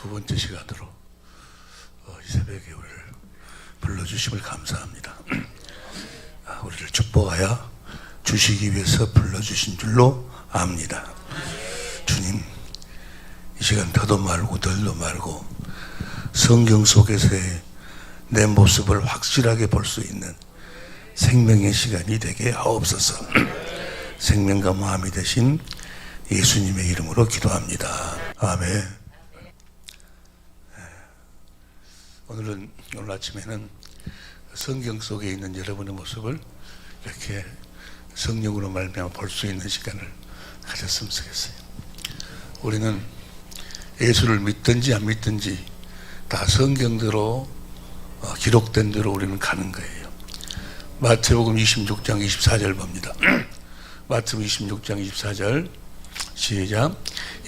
두 번째 시간으로 이 새벽에 우리를 불러주심을 감사합니다. 우리를 축복하여 주시기 위해서 불러주신 줄로 압니다. 주님, 이 시간 더도 말고 덜도 말고 성경 속에서의 내 모습을 확실하게 볼 수 있는 생명의 시간이 되게 하옵소서. 생명과 마음이 되신 예수님의 이름으로 기도합니다. 아멘. 오늘 아침에는 성경 속에 있는 여러분의 모습을 이렇게 성령으로 말미암아 볼 수 있는 시간을 가졌으면 좋겠어요. 우리는 예수를 믿든지 안 믿든지 다 성경대로 기록된 대로 우리는 가는 거예요. 마태복음 26장 24절 봅니다. 마태복음 26장 24절 시작.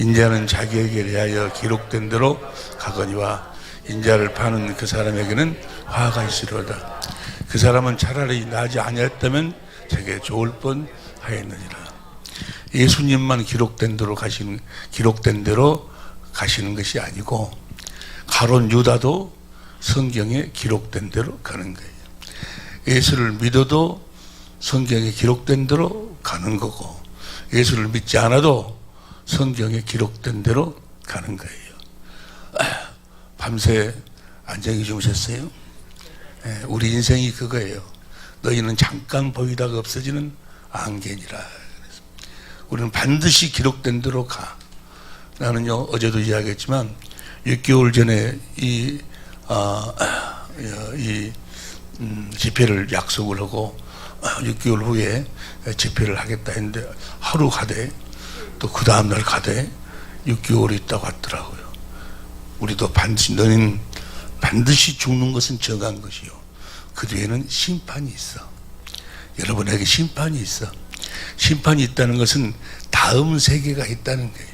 인자는 자기에게 대하여 기록된 대로 가거니와 인자를 파는 그 사람에게는 화가 있으리로다. 그 사람은 차라리 나지 아니었다면 되게 좋을 뻔하였느니라. 예수님만 기록된 대로 가시는 것이 아니고 가룟 유다도 성경에 기록된 대로 가는 거예요. 예수를 믿어도 성경에 기록된 대로 가는 거고, 예수를 믿지 않아도 성경에 기록된 대로 가는 거예요. 밤새 안정히 주무셨어요? 우리 인생이 그거예요. 너희는 잠깐 보이다가 없어지는 안개니라. 우리는 반드시 기록된 대로 가. 나는요, 어제도 이야기했지만 6개월 전에 이 집회를 약속을 하고 6개월 후에 집회를 하겠다 했는데 하루 가대, 또 그 다음날 가대 6개월이 있다고 하더라고요. 우리도 너는 반드시 죽는 것은 정한 것이요, 그 뒤에는 심판이 있어. 여러분에게 심판이 있어. 심판이 있다는 것은 다음 세계가 있다는 거예요.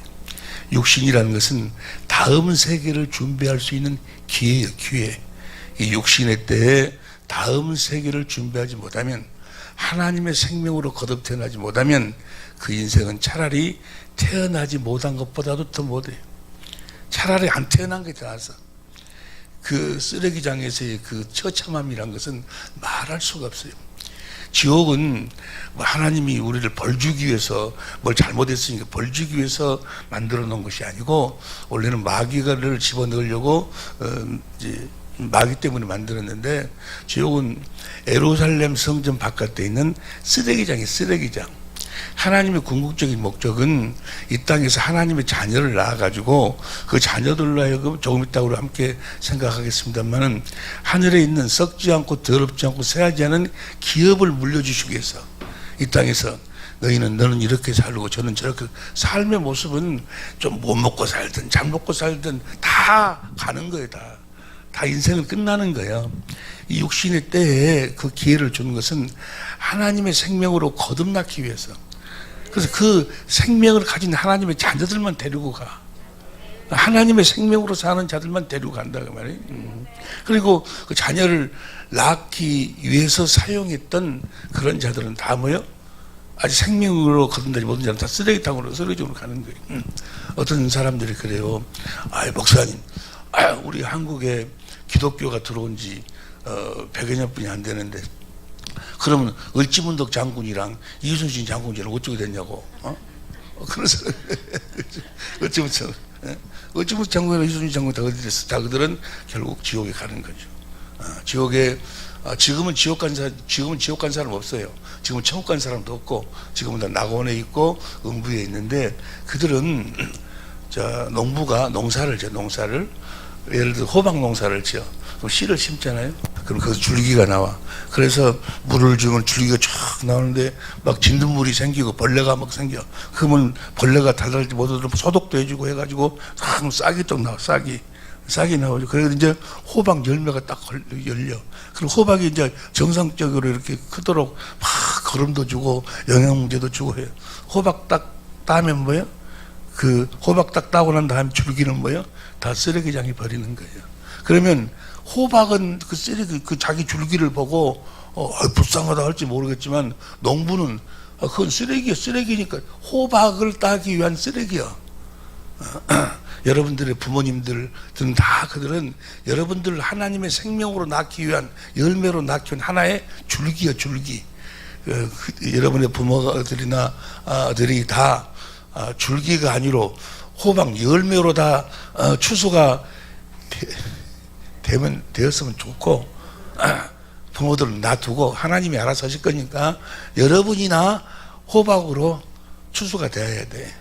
육신이라는 것은 다음 세계를 준비할 수 있는 기회예요, 기회. 이 육신의 때에 다음 세계를 준비하지 못하면, 하나님의 생명으로 거듭 태어나지 못하면 그 인생은 차라리 태어나지 못한 것보다도 더 못해요. 차라리 안 태어난 게 더 나아서. 그 쓰레기장에서의 그 처참함이란 것은 말할 수가 없어요. 지옥은 하나님이 우리를 벌 주기 위해서, 뭘 잘못했으니까 벌 주기 위해서 만들어 놓은 것이 아니고, 원래는 마귀를 집어넣으려고 이제 마귀 때문에 만들었는데, 지옥은 예루살렘 성전 바깥에 있는 쓰레기장이에요. 쓰레기장. 하나님의 궁극적인 목적은 이 땅에서 하나님의 자녀를 낳아가지고 그 자녀들로 하여금, 조금 이따 우리 함께 생각하겠습니다만은, 하늘에 있는 썩지 않고 더럽지 않고 새하지 않은 기업을 물려주시기 위해서 이 땅에서 너는 이렇게 살고 저는 저렇게, 삶의 모습은 좀 못 먹고 살든 잘 먹고 살든 다 가는 거예요. 다 인생은 끝나는 거예요. 이 육신의 때에 그 기회를 주는 것은 하나님의 생명으로 거듭나기 위해서. 그래서 그 생명을 가진 하나님의 자녀들만 데리고 가. 하나님의 생명으로 사는 자들만 데리고 간다 그 말이에요. 그리고 그 자녀를 낳기 위해서 사용했던 그런 자들은 다 뭐요? 아직 생명으로 거듭나지 못한 자는 다 쓰레기통으로 가는 거예요. 어떤 사람들이 그래요. 목사님, 우리 한국에 기독교가 들어온 지 100여 년뿐이 안 되는데, 그러면 을지문덕 장군이랑 이순신 장군이랑 어쩌게 됐냐고. 그런 사람. 을지문덕 장군이랑 이순신 장군 다 어디 됐어? 다 그들은 결국 지옥에 가는 거죠. 지옥에, 지금은 지옥 간 사람 없어요. 지금은 천국 간 사람도 없고, 지금은 다 낙원에 있고 음부에 있는데, 그들은 농부가 농사를 예를 들어 호박 농사를 지어. 그럼 씨를 심잖아요. 그럼 거기서 줄기가 나와. 그래서 물을 주면 줄기가 쫙 나오는데 막 진딧물이 생기고 벌레가 막 생겨. 그러면 벌레가 달달지 못하도록 소독도 해주고 해가지고 싹이 또 나와. 싹이 나오죠. 그래서 이제 호박 열매가 딱 열려. 그리고 호박이 이제 정상적으로 이렇게 크도록 막 거름도 주고 영양제도 주고 해요. 호박 딱 따면 뭐예요? 그 호박 딱 따고 난 다음에 줄기는 뭐예요? 다 쓰레기장에 버리는 거예요. 그러면 호박은 그 쓰레기, 그 자기 줄기를 보고 불쌍하다 할지 모르겠지만, 농부는 그건 쓰레기니까 호박을 따기 위한 쓰레기야. 여러분들의 부모님들은 다 그들은 여러분들 하나님의 생명으로 낳기 위한 열매로 낳기 위한 하나의 줄기야, 줄기. 여러분의 부모들이나 들이 다 줄기가 아니로 호박 열매로 다 추수가 되었으면 좋고, 부모들은 놔두고 하나님이 알아서 하실 거니까 여러분이나 호박으로 추수가 되어야 돼.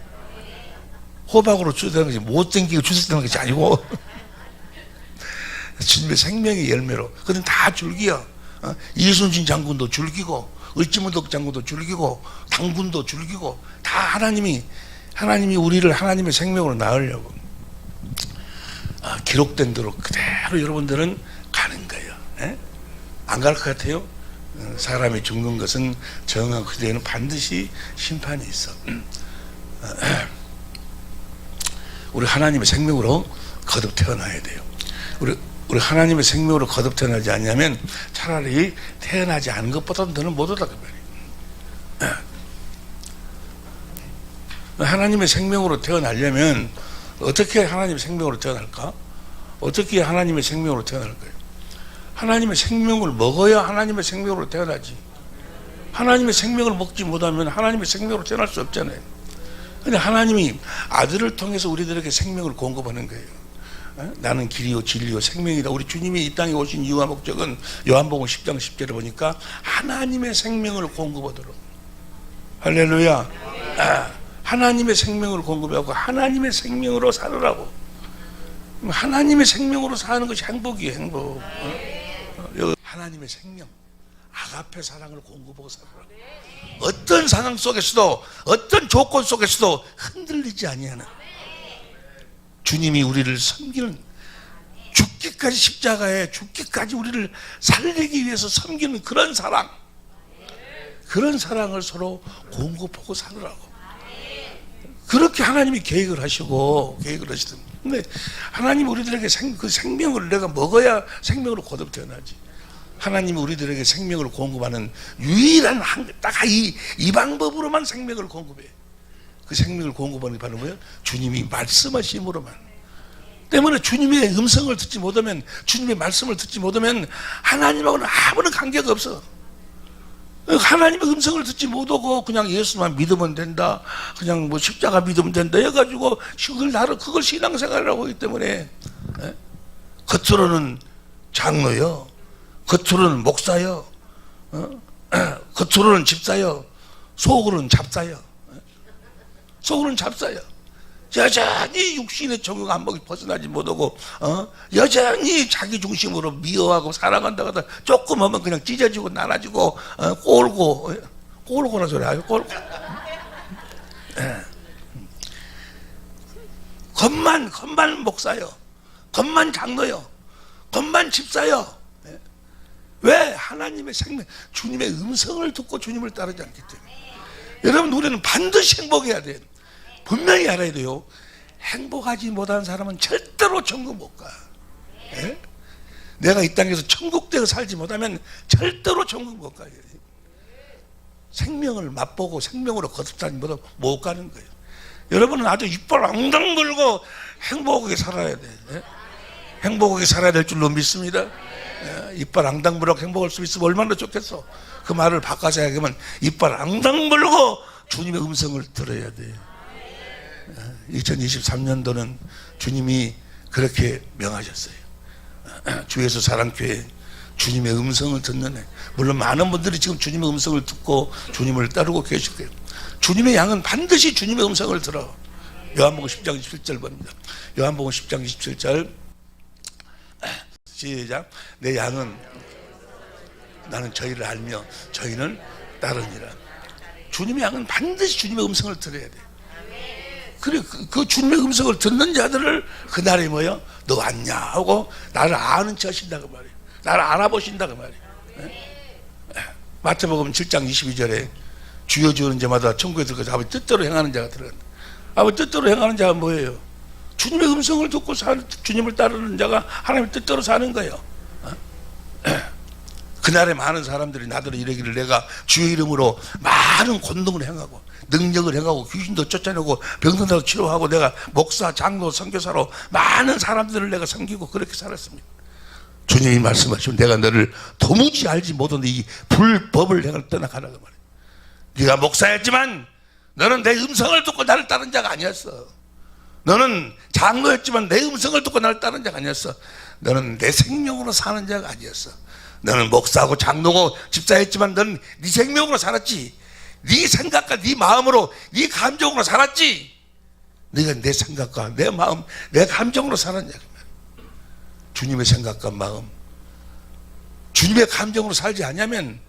호박으로 추수되는 것이 못생기고 추수되는 것이 아니고 주님의 생명의 열매로. 그건 다 줄기야. 이순신 장군도 줄기고, 을지문덕 장군도 줄기고, 당군도 줄기고, 다 하나님이 우리를 하나님의 생명으로 낳으려고 기록된 대로 그대로 여러분들은 가는 거예요. 안 갈 것 같아요? 사람이 죽는 것은 정한 그대는 반드시 심판이 있어. 우리 하나님의 생명으로 거듭 태어나야 돼요. 우리 하나님의 생명으로 거듭 태어나지 않냐면 차라리 태어나지 않은 것보다는 더는 못하다 그 말이에요. 하나님의 생명으로 태어나려면 어떻게 하나님의 생명으로 태어날까? 어떻게 하나님의 생명으로 태어날까요? 하나님의 생명을 먹어야 하나님의 생명으로 태어나지. 하나님의 생명을 먹지 못하면 하나님의 생명으로 태어날 수 없잖아요. 근데 하나님이 아들을 통해서 우리들에게 생명을 공급하는 거예요. 나는 길이요 진리요 생명이다. 우리 주님이 이 땅에 오신 이유와 목적은 요한복음 10장 10절에 보니까 하나님의 생명을 공급하도록. 할렐루야. 하나님의 생명을 공급하고 하나님의 생명으로 살으라고. 하나님의 생명으로 사는 것이 행복이에요. 행복. 하나님의 생명, 아가페 사랑을 공급하고 살으라고. 어떤 상황 속에서도, 어떤 조건 속에서도 흔들리지 아니하는 주님이 우리를 섬기는, 죽기까지 십자가에 죽기까지 우리를 살리기 위해서 섬기는 그런 사랑, 그런 사랑을 서로 공급하고 살으라고. 그렇게 하나님이 계획을 하시고 계획을 하시던. 근데 하나님이 우리들에게 그 생명을 내가 먹어야 생명으로 거듭 태어나지. 하나님이 우리들에게 생명을 공급하는 유일한 딱 이 방법으로만 생명을 공급해. 그 생명을 공급하는 게 바로 뭐예요? 주님이 말씀하심으로만. 때문에 주님의 음성을 듣지 못하면, 주님의 말씀을 듣지 못하면 하나님하고는 아무런 관계가 없어. 하나님의 음성을 듣지 못하고 그냥 예수만 믿으면 된다, 그냥 뭐 십자가 믿으면 된다 해가지고 그걸 신앙생활이라고 하기 때문에 겉으로는 장로요, 겉으로는 목사요, 겉으로는 집사요, 속으로는 잡사요. 속으로는 잡사요. 여전히 육신의 정욕 안목이 벗어나지 못하고 여전히 자기 중심으로 미워하고 사랑한다고 하다 조금 하면 그냥 찢어지고 나눠지고 꼴고나 소리 아요. 꼴고. 겉만 목사요, 겉만 장로요, 겉만 집사요. 왜? 하나님의 생명, 주님의 음성을 듣고 주님을 따르지 않기 때문에. 여러분, 우리는 반드시 행복해야 돼요. 분명히 알아야 돼요. 행복하지 못한 사람은 절대로 천국 못 가. 예? 내가 이 땅에서 천국되어 살지 못하면 절대로 천국 못 가요. 생명을 맛보고 생명으로 거듭하지 못하면 못 가는 거예요. 여러분은 아주 이빨 앙당 물고 행복하게 살아야 돼. 예? 행복하게 살아야 될 줄로 믿습니다. 예? 이빨 앙당 물고 행복할 수 있으면 얼마나 좋겠어. 그 말을 바꿔서 하면 이빨 앙당 물고 주님의 음성을 들어야 돼요. 2023년도는 주님이 그렇게 명하셨어요. 주 예수 사랑교회 주님의 음성을 듣는 해. 물론 많은 분들이 지금 주님의 음성을 듣고 주님을 따르고 계실 거예요. 주님의 양은 반드시 주님의 음성을 들어. 요한복음 10장 27절 봅니다. 요한복음 10장 27절 시작. 내 양은 나는 저희를 알며 저희는 따르니라. 주님의 양은 반드시 주님의 음성을 들어야 돼. 그래, 그 주님의 음성을 듣는 자들을 그날에 뭐요? 너 왔냐? 하고 나를 아는 척 하신다고 말이에요. 나를 알아보신다고 말이에요. 마태복음 7장 22절에 주여 주는 자마다 천국에 들어가서 아버지 뜻대로 행하는 자가 들어간다. 아버지 뜻대로 행하는 자가 뭐예요? 주님의 음성을 듣고 주님을 따르는 자가 하나님의 뜻대로 사는 거예요. 그날에 많은 사람들이 나더러 이르기를 내가 주의 이름으로 많은 권능을 행하고 능력을 행하고 귀신도 쫓아내고 병든다고 치료하고 내가 목사, 장로, 선교사로 많은 사람들을 내가 섬기고 그렇게 살았습니다. 주님이 말씀하시면 내가 너를 도무지 알지 못하는 이 불법을 내가 떠나가라고 말이야. 네가 목사였지만 너는 내 음성을 듣고 나를 따른 자가 아니었어. 너는 장로였지만 내 음성을 듣고 나를 따른 자가 아니었어. 너는 내 생명으로 사는 자가 아니었어. 너는 목사하고 장로고 집사였지만 너는 네 생명으로 살았지. 네 생각과 네 마음으로 네 감정으로 살았지. 네가 내 생각과 내 마음 내 감정으로 살았냐. 주님의 생각과 마음 주님의 감정으로 살지 않으면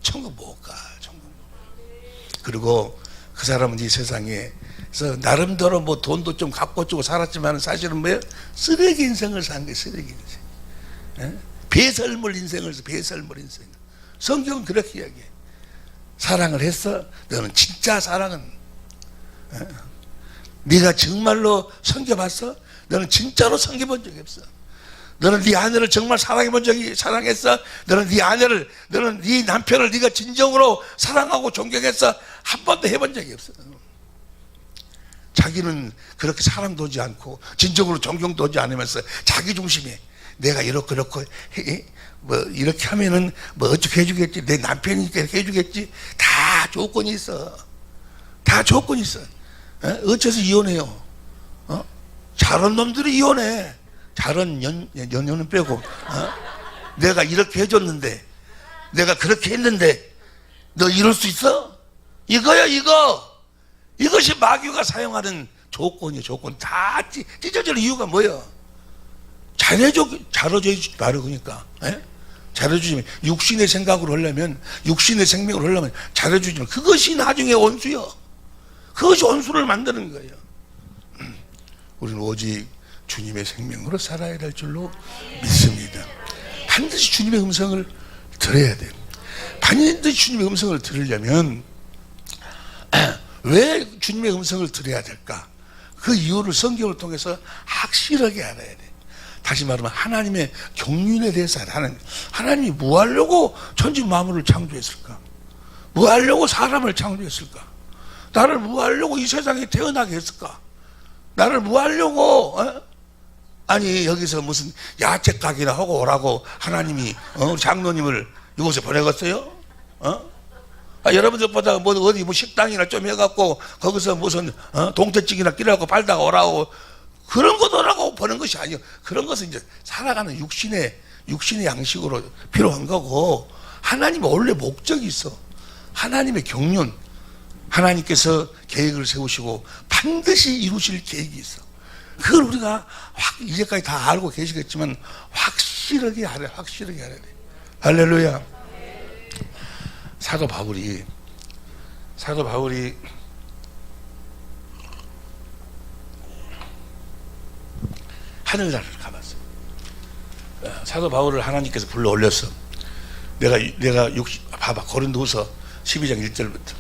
천국 못 가. 천국 못 가. 그리고 그 사람은 이 세상에서 나름대로 뭐 돈도 좀 갖고 주고 살았지만 사실은 뭐예요? 쓰레기 인생을 산 거예요. 쓰레기 인생. 예? 배설물 인생을 배설물 인생. 성경은 그렇게 이야기해. 사랑을 했어. 너는 진짜 사랑은 네가 정말로 섬겨봤어? 너는 진짜로 섬겨본 적이 없어. 너는 네 아내를 정말 사랑했어? 너는 네 아내를, 너는 네 남편을 네가 진정으로 사랑하고 존경했어? 한 번도 해본 적이 없어. 자기는 그렇게 사랑도 하지 않고 진정으로 존경도 하지 않으면서 자기 중심에 내가 이렇게 뭐 이렇게 하면은 뭐 어떻게 해주겠지, 내 남편이니까 이렇게 해주겠지. 다 조건이 있어. 다 조건이 있어. 어째서 이혼해요? 잘한 놈들이 이혼해. 잘한 연연은 빼고. 내가 이렇게 해줬는데, 내가 그렇게 했는데 너 이럴 수 있어? 이거야 이거. 이것이 마귀가 사용하는 조건이에요. 조건. 다 찢어질 이유가 뭐예요? 잘해주지 말고. 그러니까 잘해주지만 육신의 생각으로 하려면, 육신의 생명으로 하려면 잘해주지만 그것이 나중에 원수요. 그것이 원수를 만드는 거예요. 우리는 오직 주님의 생명으로 살아야 될 줄로 믿습니다. 반드시 주님의 음성을 들어야 돼요. 반드시 주님의 음성을 들으려면 왜 주님의 음성을 들어야 될까? 그 이유를 성경을 통해서 확실하게 알아야 돼. 다시 말하면 하나님의 경륜에 대해서 하나님이 뭐 하려고 천지 만물을 창조했을까? 뭐 하려고 사람을 창조했을까? 나를 뭐 하려고 이 세상에 태어나게 했을까? 나를 뭐 하려고 아니 여기서 무슨 야채 가게나 하고 오라고 하나님이 장로님을 이곳에 보내겠어요? 여러분들보다 뭐 어디 뭐 식당이나 좀 해갖고 거기서 무슨 동태찌개나 끼라고 팔다가 오라고 그런 것 오라고 보는 것이 아니에요. 그런 것은 이제 살아가는 육신의 양식으로 필요한 거고, 하나님의 원래 목적이 있어. 하나님의 경륜, 하나님께서 계획을 세우시고 반드시 이루실 계획이 있어. 그걸 우리가 이제까지 다 알고 계시겠지만 확실하게 알아야 돼. 할렐루야. 사도 바울이 하늘나라를 가봤어. 사도 바울을 하나님께서 불러 올렸어. 내가 봐봐. 고린도후서 12장 1절부터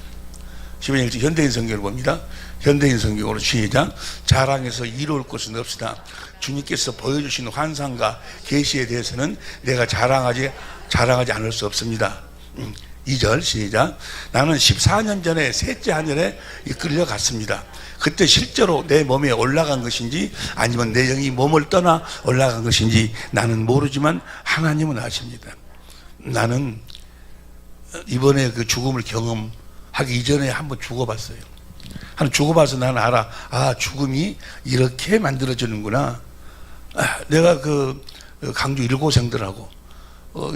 12장 1절 현대인 성경을 봅니다. 현대인 성경으로 시작. 자랑해서 이로울 것은 없으나 주님께서 보여주신 환상과 계시에 대해서는 내가 자랑하지 않을 수 없습니다. 2절 시작. 나는 14년 전에 셋째 하늘에 끌려갔습니다. 그때 실제로 내 몸에 올라간 것인지 아니면 내 영이 몸을 떠나 올라간 것인지 나는 모르지만 하나님은 아십니다. 나는 이번에 그 죽음을 경험하기 이전에 한번 죽어봤어요. 죽어봐서 나는 알아. 아, 죽음이 이렇게 만들어지는구나. 내가 그 강주 일고생들하고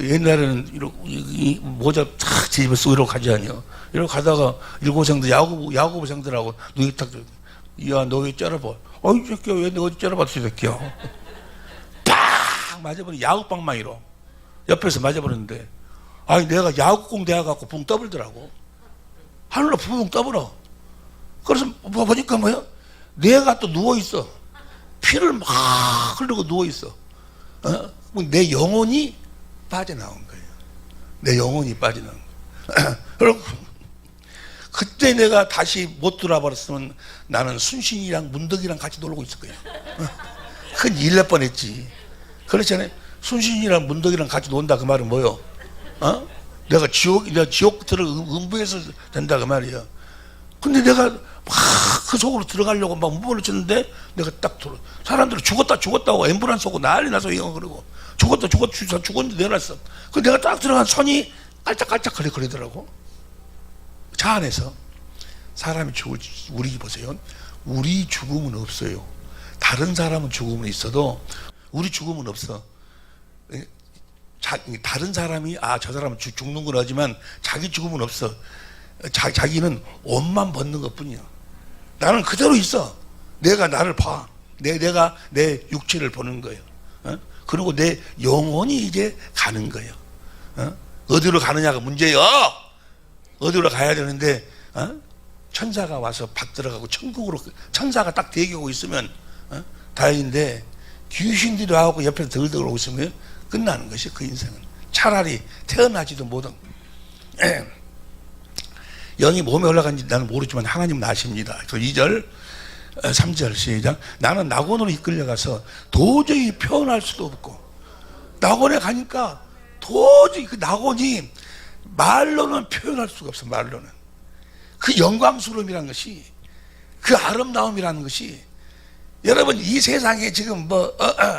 옛날에는 이렇게 모자 탁 뒤집어 쓰고 이러고 가지 않요. 이러고 가다가 일고생들 야구부생들하고 눈이 탁, 야, 너 왜 째려봐? 이 새끼야, 왜 너 어디 째려봤어, 이 새끼야? 팍! 맞아버리는 야구방망이로 옆에서 맞아버렸는데, 아니 내가 야구공 대해갖고 붕 떠불더라고. 하늘로 붕 떠불어. 그래서 보니까 뭐야? 내가 또 누워있어. 피를 막 흘리고 누워있어. 내 영혼이 빠져나온 거예요. 내 영혼이 빠져나온 거예요. 그리고 그때 내가 다시 못 돌아버렸으면 나는 순신이랑 문덕이랑 같이 놀고 있을 거예요. 큰일 날 뻔했지. 그렇잖아요. 순신이랑 문덕이랑 같이 논다 그 말은 뭐요? 내가 지옥 들을 음부에서 된다 그 말이야. 근데 내가 막 그 속으로 들어가려고 막 몸을 쳤는데 내가 딱 들어. 사람들이 죽었다고 앰뷸런스 오고 난리 나서 이거 그러고 죽었는데 내놨어. 그 내가 딱 들어간 손이 깔짝깔짝 거리더라고. 차 안에서. 사람이 우리 보세요. 우리 죽음은 없어요. 다른 사람은 죽음은 있어도 우리 죽음은 없어. 다른 사람이 저 사람은 죽는 건 하지만 자기 죽음은 없어. 자기는 옷만 벗는 것뿐이야. 나는 그대로 있어. 내가 나를 봐. 내가 내 육체를 보는 거예요. 그리고 내 영혼이 이제 가는 거예요. 어디로 가느냐가 문제예요. 어디로 가야 되는데 천사가 와서 받들어가고 천국으로 천사가 딱 대기하고 있으면 다행인데 귀신들이 와고 옆에서 덜덜 오고 있으면 끝나는 것이 그 인생은. 차라리 태어나지도 못한 영이 몸에 올라간지 나는 모르지만 하나님은 아십니다. 그 2절 3절 시작. 나는 낙원으로 이끌려가서 도저히 표현할 수도 없고, 낙원에 가니까 도저히 그 낙원이 말로는 표현할 수가 없어. 말로는 그 영광스러움이라는 것이, 그 아름다움이라는 것이, 여러분 이 세상에 지금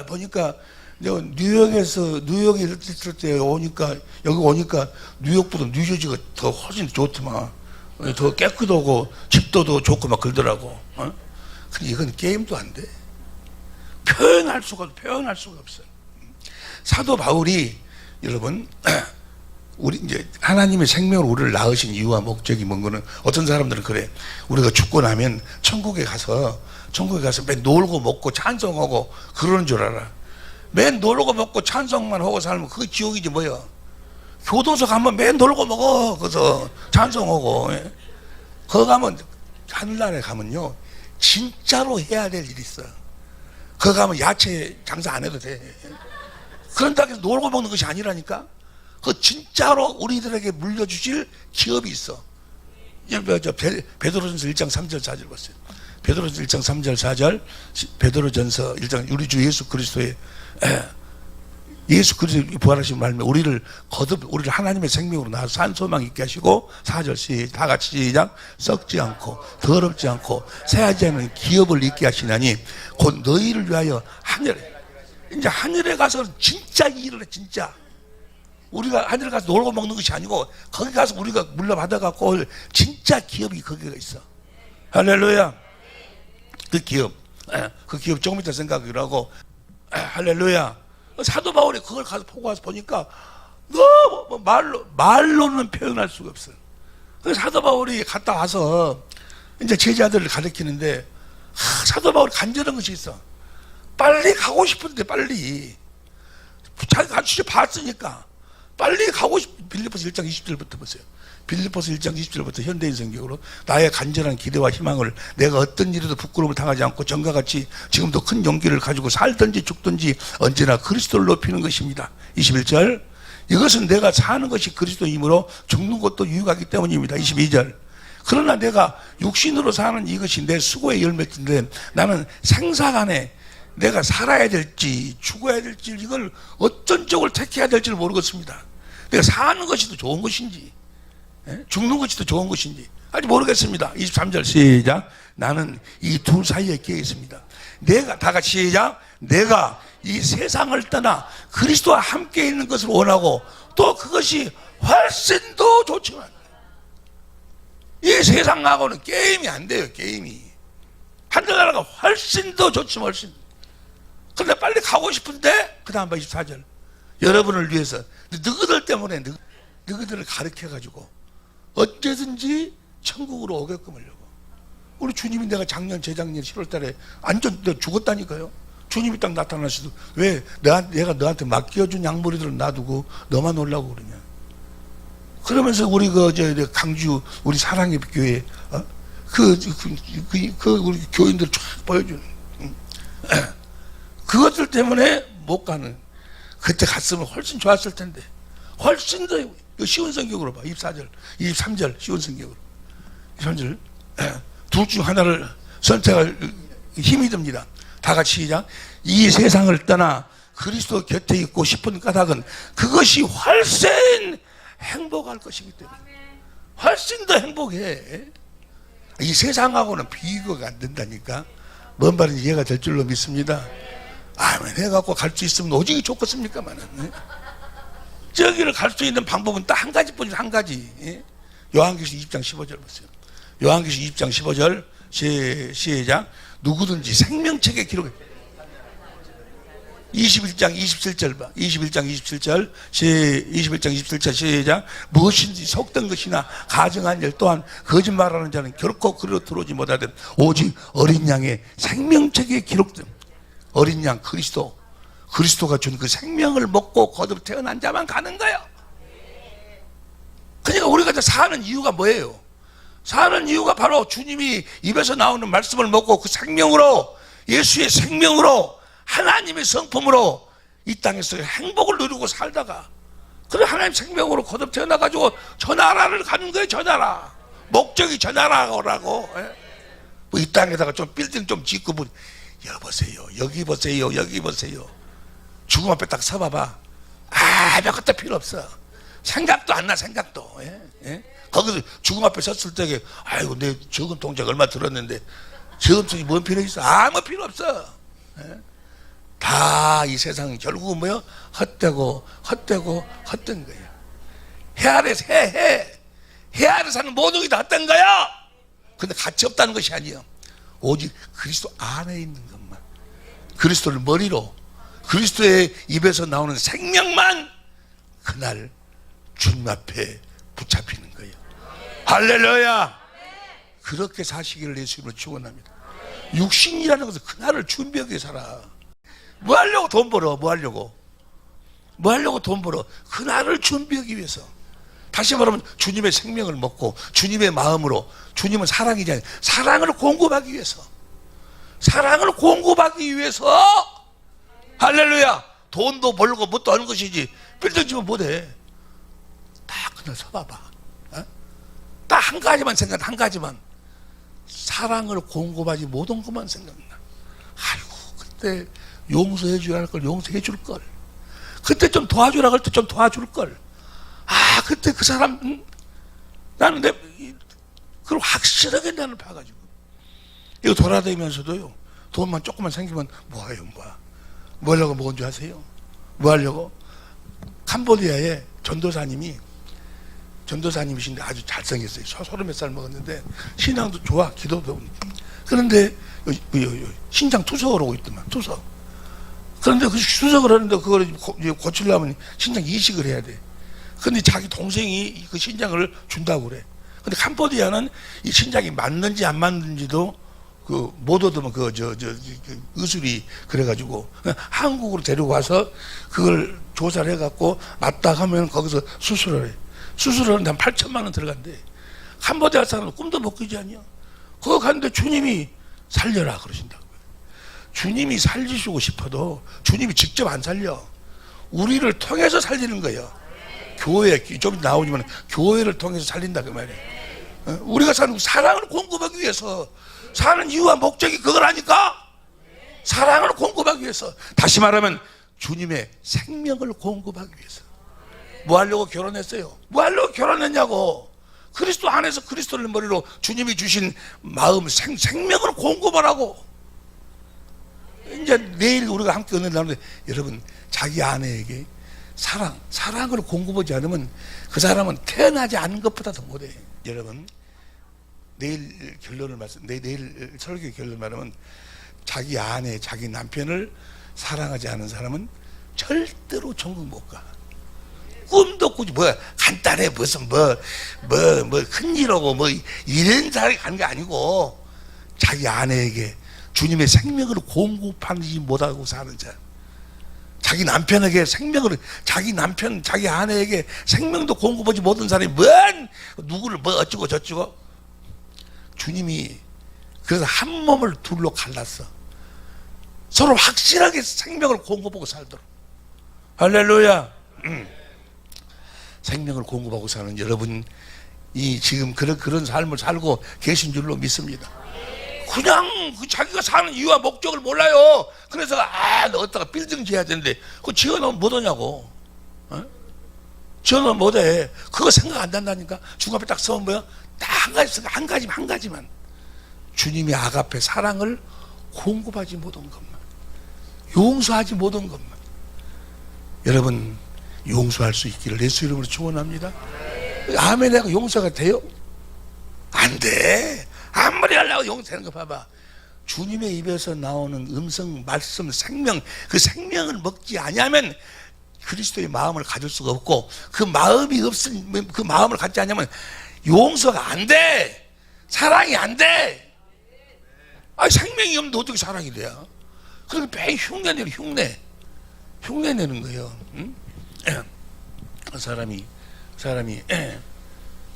보니까 뉴욕에 있을 때 오니까, 여기 오니까 뉴욕보다 뉴저지가 더 훨씬 좋더만. 더 깨끗하고 집도 더 좋고 막 그러더라고. 근데 이건 게임도 안 돼. 표현할 수가 없어. 사도 바울이 여러분 우리 이제 하나님의 생명으로 우리를 낳으신 이유와 목적이 뭔 거는, 어떤 사람들은 그래. 우리가 죽고 나면 천국에 가서 맨 놀고 먹고 찬송하고 그러는 줄 알아. 맨 놀고 먹고 찬송만 하고 살면 그게 지옥이지 뭐야. 교도소 가면 맨 놀고 먹어. 그래서 찬송하고. 거기 가면, 하늘나라에 가면요 진짜로 해야 될 일이 있어. 거기 가면 야채 장사 안 해도 돼. 그런다고 해서 놀고 먹는 것이 아니라니까. 그 진짜로 우리들에게 물려주실 기업이 있어. 베드로전서 1장 3절 4절 봤어요. 베드로전서 1장 3절 4절, 베드로전서 1장, 우리 주 예수 그리스도의 예수 그리스도 부활하신 말씀에 우리를 하나님의 생명으로 낳아서 산 소망 있게 하시고, 4절 다 같이 시작. 썩지 않고 더럽지 않고 새하지 않는 기업을 있게 하시나니 곧 너희를 위하여 하늘에 가서 진짜 일을 해. 진짜 우리가 하늘에 가서 놀고 먹는 것이 아니고 거기 가서 우리가 물려받아 갖고 진짜 기업이 거기가 있어. 할렐루야. 그 기업 조금 이따 생각을 하고, 할렐루야. 사도 바울이 그걸 가서 보고 와서 보니까 너무 말로는 표현할 수가 없어요. 그래서 사도 바울이 갔다 와서 이제 제자들을 가르치는데, 사도 바울이 간절한 것이 있어. 빨리 가고 싶은데, 빨리 자기가 진짜 봤으니까 빨리 가고 빌립보서 1장 20절부터 보세요. 빌립보서 1장 20절부터 현대인 성경으로, 나의 간절한 기대와 희망을 내가 어떤 일에도 부끄러움을 당하지 않고 전과 같이 지금도 큰 용기를 가지고 살든지 죽든지 언제나 그리스도를 높이는 것입니다. 21절, 이것은 내가 사는 것이 그리스도이므로 죽는 것도 유익하기 때문입니다. 22절, 그러나 내가 육신으로 사는 이것이 내 수고의 열매인데 나는 생사간에 내가 살아야 될지 죽어야 될지 이걸 어떤 쪽을 택해야 될지를 모르겠습니다. 내가 사는 것이 더 좋은 것인지 죽는 것이 더 좋은 것인지 아직 모르겠습니다. 23절 시작. 나는 이 둘 사이에 끼어 있습니다. 다 같이 시작. 내가 이 세상을 떠나 그리스도와 함께 있는 것을 원하고, 또 그것이 훨씬 더 좋지만, 이 세상하고는 게임이 안 돼요. 게임이. 하늘나라가 훨씬 더 좋지만 훨씬. 근데 빨리 가고 싶은데, 그 다음 24절, 여러분을 위해서 너희들 때문에 너희들을 가르쳐가지고 어째든지 천국으로 오게끔 하려고. 우리 주님이, 내가 재작년 7월 달에 완전 죽었다니까요. 주님이 딱 나타나시도, 왜 내가 너한테 맡겨준 양머리들을 놔두고 너만 오려고 그러냐. 그러면서 우리 강주 우리 사랑의 교회 우리 교인들 쫙 보여주는 그것들 때문에 못 가는. 그때 갔으면 훨씬 좋았을 텐데. 훨씬 더 쉬운 성격으로 봐. 24절, 23절 쉬운 성격으로. 23절, 둘 중 하나를 선택할 힘이 듭니다. 다 같이 시작. 이 세상을 떠나 그리스도 곁에 있고 싶은 까닭은 그것이 훨씬 행복할 것이기 때문에. 훨씬 더 행복해. 이 세상하고는 비교가 안 된다니까. 뭔 말인지 이해가 될 줄로 믿습니다. 아멘 해갖고 갈 수 있으면 오직이 좋겠습니까만은. 저기를 갈 수 있는 방법은 딱 한 가지뿐이죠. 한 가지. 요한계시록 20장 15절 보세요. 요한계시록 20장 15절 시작. 누구든지 생명책에 기록해. 21장 27절 봐. 21장 27절 21장 27절 시작. 무엇인지 속된 것이나 가증한 일 또한 거짓말하는 자는 결코 그리로 들어오지 못하든 오직 어린 양의 생명책에 기록된 어린 양 그리스도가 준 그 생명을 먹고 거듭 태어난 자만 가는 거예요. 그러니까 우리가 사는 이유가 뭐예요? 사는 이유가 바로 주님이 입에서 나오는 말씀을 먹고 그 생명으로, 예수의 생명으로, 하나님의 성품으로 이 땅에서 행복을 누리고 살다가, 그래 하나님 생명으로 거듭 태어나가지고 저 나라를 가는 거예요. 저 나라 목적이 저 나라라고. 뭐 이 땅에다가 좀 빌딩 좀 짓고 뭐 여보세요, 여기 보세요, 여기 보세요. 죽음 앞에 딱 서봐봐. 아무것도 필요 없어. 생각도 안 나. 생각도. 거기서 죽음 앞에 섰을 때 아이고 내 적은 동작 얼마 들었는데 저금통이 뭔 필요 있어? 아무 필요 없어. 다 이 세상이 결국은 뭐요? 헛되고 헛된 거예요. 해 아래서 해 아래 사는 모든 게 다 헛된 거야. 근데 가치 없다는 것이 아니에요. 오직 그리스도 안에 있는 것만, 그리스도를 머리로, 그리스도의 입에서 나오는 생명만 그날 주님 앞에 붙잡히는 거예요. 할렐루야. 그렇게 사시기를 예수님으로 축원합니다. 육신이라는 것은 그날을 준비하기 위해 살아. 뭐 하려고 돈 벌어? 뭐 하려고 돈 벌어? 그날을 준비하기 위해서. 다시 말하면 주님의 생명을 먹고 주님의 마음으로, 주님은 사랑이잖아요. 사랑을 공급하기 위해서, 할렐루야. 돈도 벌고 뭣도 하는 것이지 빌딩 지면 못해. 딱 그날 서봐봐. 딱 한 가지만 생각, 한 가지만. 사랑을 공급하지 못한 것만 생각나. 아이고 그때 용서해 줘야 할 걸 용서해 줄 걸. 그때 좀 도와주라 할 때 좀 도와줄 걸. 그때 그 사람, 나는 그걸 확실하게 나는 봐가지고 이거 돌아다니면서도요, 돈만 조금만 생기면 뭐해요? 뭐 하려고 먹은 줄 아세요? 뭐 하려고? 캄보디아에 전도사님이신데 아주 잘생겼어요. 30몇 먹었는데 신앙도 좋아, 기도도. 그런데 신장 투석을 하고 있더만. 투석. 그런데 그 투석을 하는데 그걸 고치려면 신장 이식을 해야 돼. 근데 자기 동생이 그 신장을 준다고 그래. 근데 캄보디아는 이 신장이 맞는지 안 맞는지도 못 얻으면 의술이 그래가지고 한국으로 데리고 와서 그걸 조사를 해갖고 맞다 하면 거기서 수술을 해. 수술하는데 한 8천만 원 들어간대. 캄보디아 사람은 꿈도 못 꾸지 않냐. 거기 갔는데 주님이 살려라 그러신다고요. 주님이 살리시고 싶어도 주님이 직접 안 살려. 우리를 통해서 살리는 거예요. 교회, 좀 나오지만 교회를 통해서 살린다 그 말이에요. 우리가 사는 사랑을 공급하기 위해서 사는 이유와 목적이 그거라니까. 사랑을 공급하기 위해서. 다시 말하면 주님의 생명을 공급하기 위해서. 뭐 하려고 결혼했어요? 뭐 하려고 결혼했냐고. 그리스도 안에서 그리스도를 머리로 주님이 주신 마음, 생명을 공급하라고. 이제 내일 우리가 함께 은혜를 나누는데, 여러분 자기 아내에게 사랑을 공급하지 않으면 그 사람은 태어나지 않은 것보다 더 못해. 여러분 내일 설교 결론을 말하면, 자기 아내, 자기 남편을 사랑하지 않은 사람은 절대로 천국 못 가. 꿈도 꾸지. 간단해 무슨 큰일하고 이런 사람이 가는 게 아니고, 자기 아내에게 주님의 생명을 공급하지 못하고 사는 자, 자기 남편에게 생명을, 자기 아내에게 생명도 공급하지 못한 사람이 누구를 어쩌고 저쩌고. 주님이 그래서 한 몸을 둘로 갈랐어. 서로 확실하게 생명을 공급하고 살도록. 할렐루야. 생명을 공급하고 사는 여러분이 지금 그런 삶을 살고 계신 줄로 믿습니다. 그냥 자기가 사는 이유와 목적을 몰라요. 그래서 너 어디다가 빌딩 지어야 되는데 그거 지어놓으면 못 오냐고. 지어놓으면 못 해. 그거 생각 안 난다니까. 중간에 딱 서면 딱 한 가지만. 주님의 아가페 사랑을 공급하지 못한 것만, 용서하지 못한 것만. 여러분 용서할 수 있기를 예수 이름으로 축원합니다. 아멘. 내가 용서가 돼요? 안 돼. 아무리 하려고 용서하는 거 봐봐. 주님의 입에서 나오는 음성, 말씀, 생명, 그 생명을 먹지 아니하면 그리스도의 마음을 가질 수가 없고, 그 마음이 없으면, 그 마음을 갖지 않으면 용서가 안 돼. 사랑이 안 돼. 생명이 없는데 어떻게 사랑이 돼요? 그러니까 매일 흉내내는, 흉내내는 거예요. 응? 사람이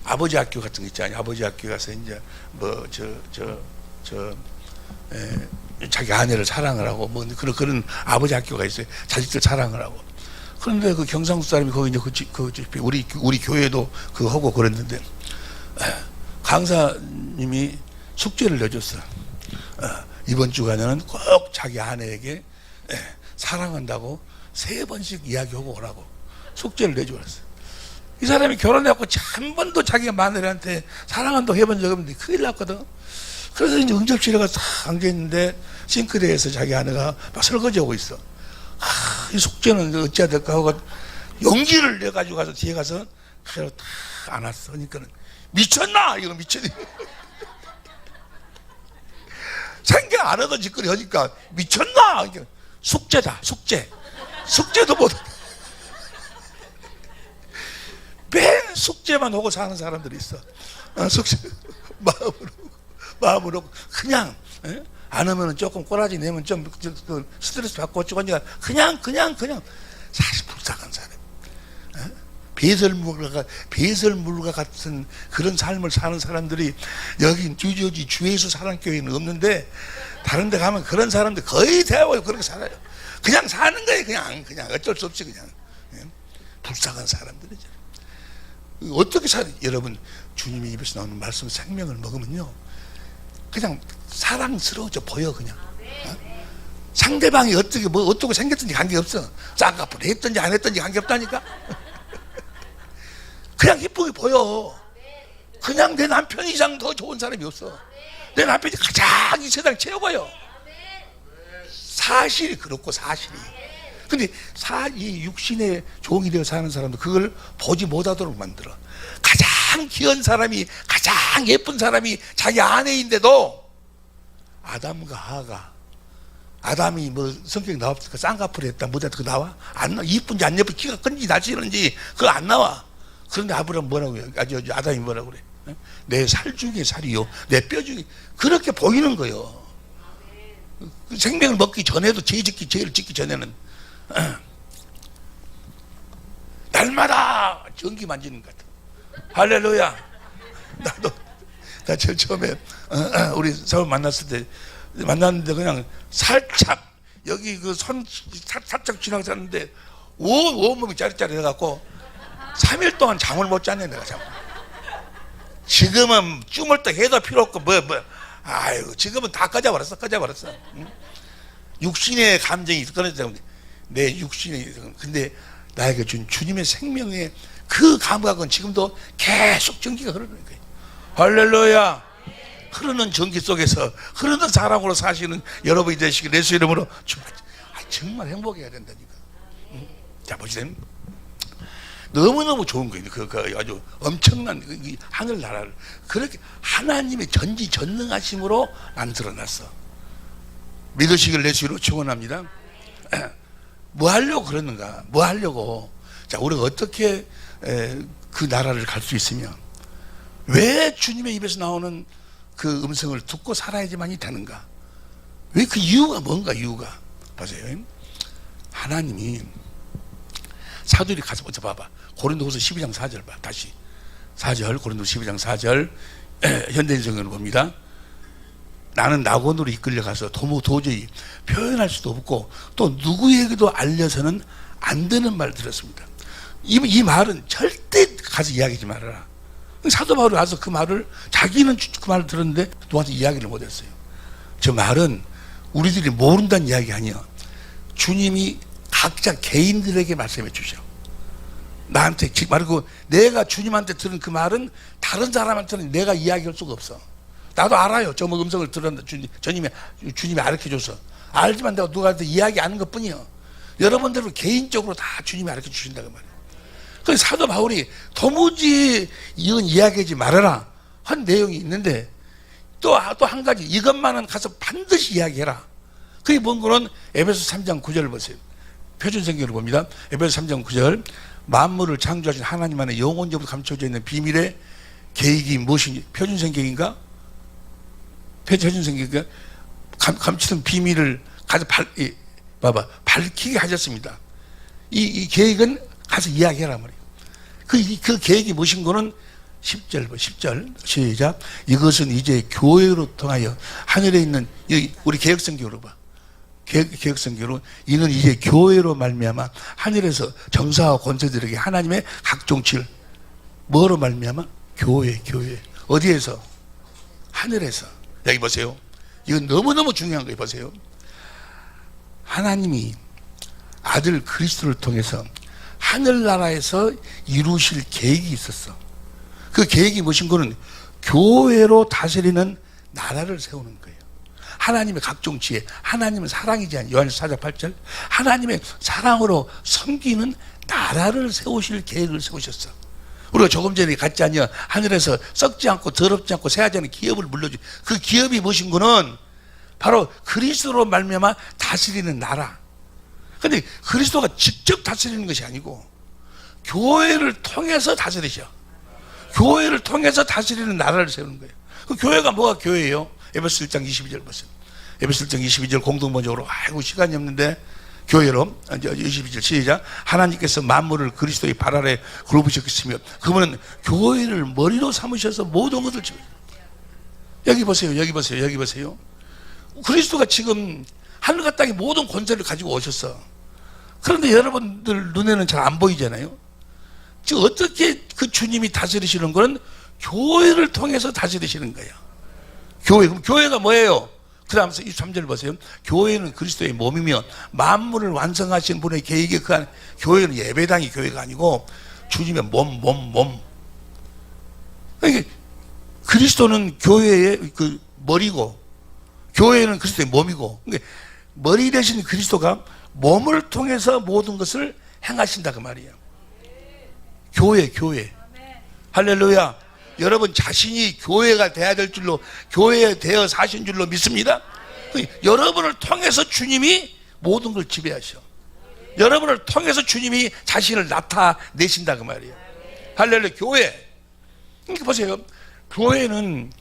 아버지 학교 같은 거 있잖아요. 아버지 학교 가서 이제 자기 아내를 사랑을 하고 뭐 그런 아버지 학교가 있어요. 자식들 사랑을 하고. 그런데 그 경상도 사람이 거기 이제 우리 교회도 그거 하고 그랬는데, 강사님이 숙제를 내줬어. 이번 주간에는 꼭 자기 아내에게 사랑한다고 3번씩 이야기하고 오라고 숙제를 내줘버렸어. 이 사람이 결혼해갖고 한 번도 자기가 마누라한테 사랑한다고 해본 적이 없는데 큰일 났거든. 그래서 이제 응접실에 가서 딱 앉아있는데 싱크대에서 자기 아내가 막 설거지하고 있어. 이 숙제는 어찌해야 될까 하고 용기를 내가지고 가서 뒤에 가서 그대로 딱 안았어. 그러니까 미쳤나? 이거 미쳤니? 생각 안 하던 짓거리 하니까 미쳤나? 그러니까 숙제다, 숙제도 못. 맨 숙제만 하고 사는 사람들이 있어. 숙제 마음으로 그냥 안 하면 조금 꼬라지 내면 좀 스트레스 받고 어쩌고 하니까 그냥 사실 불쌍한 사람. 배설물과 같은 그런 삶을 사는 사람들이 여기 뉴저지 주예수 사랑교회는 없는데, 다른 데 가면 그런 사람들 거의 대부분 그렇게 살아요. 그냥 사는 거예요. 그냥 어쩔 수 없이 그냥. 불쌍한 사람들이죠. 어떻게 여러분 주님의 입에서 나오는 말씀 생명을 먹으면요 그냥 사랑스러워져 보여. 그냥 상대방이 어떻게 생겼든지 관계없어. 쌍꺼풀 했든지 안 했든지 관계없다니까. 그냥 이쁘게 보여. 그냥 내 남편 이상 더 좋은 사람이 없어. 내 남편이 가장 이 세상 최고예요. 사실이 그렇고, 사실이. 근데 이 육신의 종이 되어 사는 사람도 그걸 보지 못하도록 만들어. 가장 귀한 사람이, 가장 예쁜 사람이 자기 아내인데도 아담과 하가, 아담이 뭐 성격이 나왔을까? 쌍꺼풀 했다, 뭐다, 그거 나와? 안 나와. 이쁜지 안 예쁜지, 키가 큰지 낮지는지 그거 안 나와. 그런데 아브라함 뭐라고 해요? 아담이 뭐라고 그래? 내 살 중에 살이요, 내 뼈 중에. 그렇게 보이는 거예요. 생명을 먹기 전에도, 죄를 짓기 전에는 날마다 전기 만지는 것 같아. 할렐루야. 나 제일 처음에 우리 사람 만났는데 그냥 살짝 여기 그 손 살짝 지나갔는데 온몸이 짜릿짜릿 해갖고 3일 동안 잠을 못 잤네. 내가 잠을. 지금은 쭈물 떡 해도 필요 없고 아유 지금은 다 꺼져버렸어. 응? 육신의 감정이 끊어져. 내 육신의. 근데 나에게 준 주님의 생명의 그 감각은 지금도 계속 전기가 흐르는 거예요. 할렐루야. 흐르는 전기 속에서 흐르는 사랑으로 사시는 여러분이 되시길 예수 이름으로 정말 행복해야 된다니까. 응? 자 보시면 너무너무 좋은 거예요. 그 아주 엄청난 하늘나라를 그렇게 하나님의 전지전능하심으로 만들어놨어. 믿으시길 예수 이름으로 축원합니다. 뭐 하려고 그러는가? 뭐 하려고? 자, 우리가 어떻게 그 나라를 갈 수 있으며, 왜 주님의 입에서 나오는 그 음성을 듣고 살아야지만이 되는가? 왜 그 이유가 뭔가? 이유가 보세요. 하나님이 사도들이 가서 먼저 봐봐. 고린도후서 12장 4절 봐. 다시 4절, 고린도후서 12장 4절 현대인성으로 봅니다. 나는 낙원으로 이끌려가서 도저히 표현할 수도 없고 또 누구에게도 알려서는 안 되는 말 들었습니다. 이 말은 절대 가서 이야기하지 말아라. 사도 바울이 와서 그 말을, 자기는 그 말을 들었는데 누구한테 이야기를 못했어요. 저 말은 우리들이 모른다는 이야기 아니야. 주님이 각자 개인들에게 말씀해 주셔. 나한테 말고 내가 주님한테 들은 그 말은 다른 사람한테는 내가 이야기할 수가 없어. 나도 알아요. 저 뭐 음성을 들었는데 주님이 가르쳐줘서. 알지만 내가 누구한테 이야기하는 것뿐이요. 여러분들은 개인적으로 다 주님이 가르쳐 주신다고 말이에요. 그래서 사도 바울이 도무지 이건 이야기하지 말아라 한 내용이 있는데 또 한 가지, 이것만은 가서 반드시 이야기해라. 그게 뭔 거는 에베소 3장 9절을 보세요. 표준성경으로 봅니다. 에베소 3장 9절. 만물을 창조하신 하나님 안에 영원전부터 감춰져 있는 비밀의 계획이 무엇인지. 표준성경인가? 표준성경인가? 감추던 비밀을 가서 밝히게 하셨습니다. 이 계획은 가서 이야기해라 말이에요. 그 계획이 무엇인 거는 10절 시작. 이것은 이제 교회로 통하여 하늘에 있는 우리 개혁성경으로 봐. 개혁성경으로 이는 이제 교회로 말미암아 하늘에서 전사와 권세들에게 하나님의 각종 질 뭐로 말미암아? 교회. 어디에서? 하늘에서. 여기 보세요. 이건 너무너무 중요한 거예요. 보세요. 하나님이 아들 그리스도를 통해서 하늘나라에서 이루실 계획이 있었어. 그 계획이 무엇인 거는 교회로 다스리는 나라를 세우는 거예요. 하나님의 각종 지혜, 하나님은 사랑이지 않아요. 요한일서 4장 8절. 하나님의 사랑으로 섬기는 나라를 세우실 계획을 세우셨어. 우리가 조금 전에 갔지 않냐? 하늘에서 썩지 않고 더럽지 않고 새하지 않은 기업을 물려주. 그 기업이 무엇인 거는 바로 그리스도로 말미암아 다스리는 나라. 근데 그리스도가 직접 다스리는 것이 아니고 교회를 통해서 다스리셔. 교회를 통해서 다스리는 나라를 세우는 거예요. 그 교회가 뭐가 교회예요? 에베소 1장 22절 보세요. 에베소 1장 22절 공동번역으로. 아이고 시간이 없는데 교회로 22절 시작. 하나님께서 만물을 그리스도의 발 아래 굽으셨으며 그분은 교회를 머리로 삼으셔서 모든 것을 지금. 여기 보세요. 그리스도가 지금 하늘과 땅의 모든 권세를 가지고 오셨어. 그런데 여러분들 눈에는 잘 안 보이잖아요. 지금 어떻게 그 주님이 다스리시는 거는 교회를 통해서 다스리시는 거예요. 그럼 교회가 뭐예요? 그 다음에 23절 보세요. 교회는 그리스도의 몸이며 만물을 완성하신 분의 계획에 그한 교회는 예배당이 교회가 아니고 주님의 몸. 그러니까 그리스도는 교회의 그 머리고 교회는 그리스도의 몸이고, 그러니까 머리 대신 그리스도가 몸을 통해서 모든 것을 행하신다 그 말이에요. 교회. 할렐루야. 여러분 자신이 교회가 돼야 될 줄로, 교회에 되어 사신 줄로 믿습니다. 여러분을 통해서 주님이 모든 걸 지배하셔. 여러분을 통해서 주님이 자신을 나타내신다 그 말이에요. 할렐루야. 교회. 그러니까 보세요. 교회는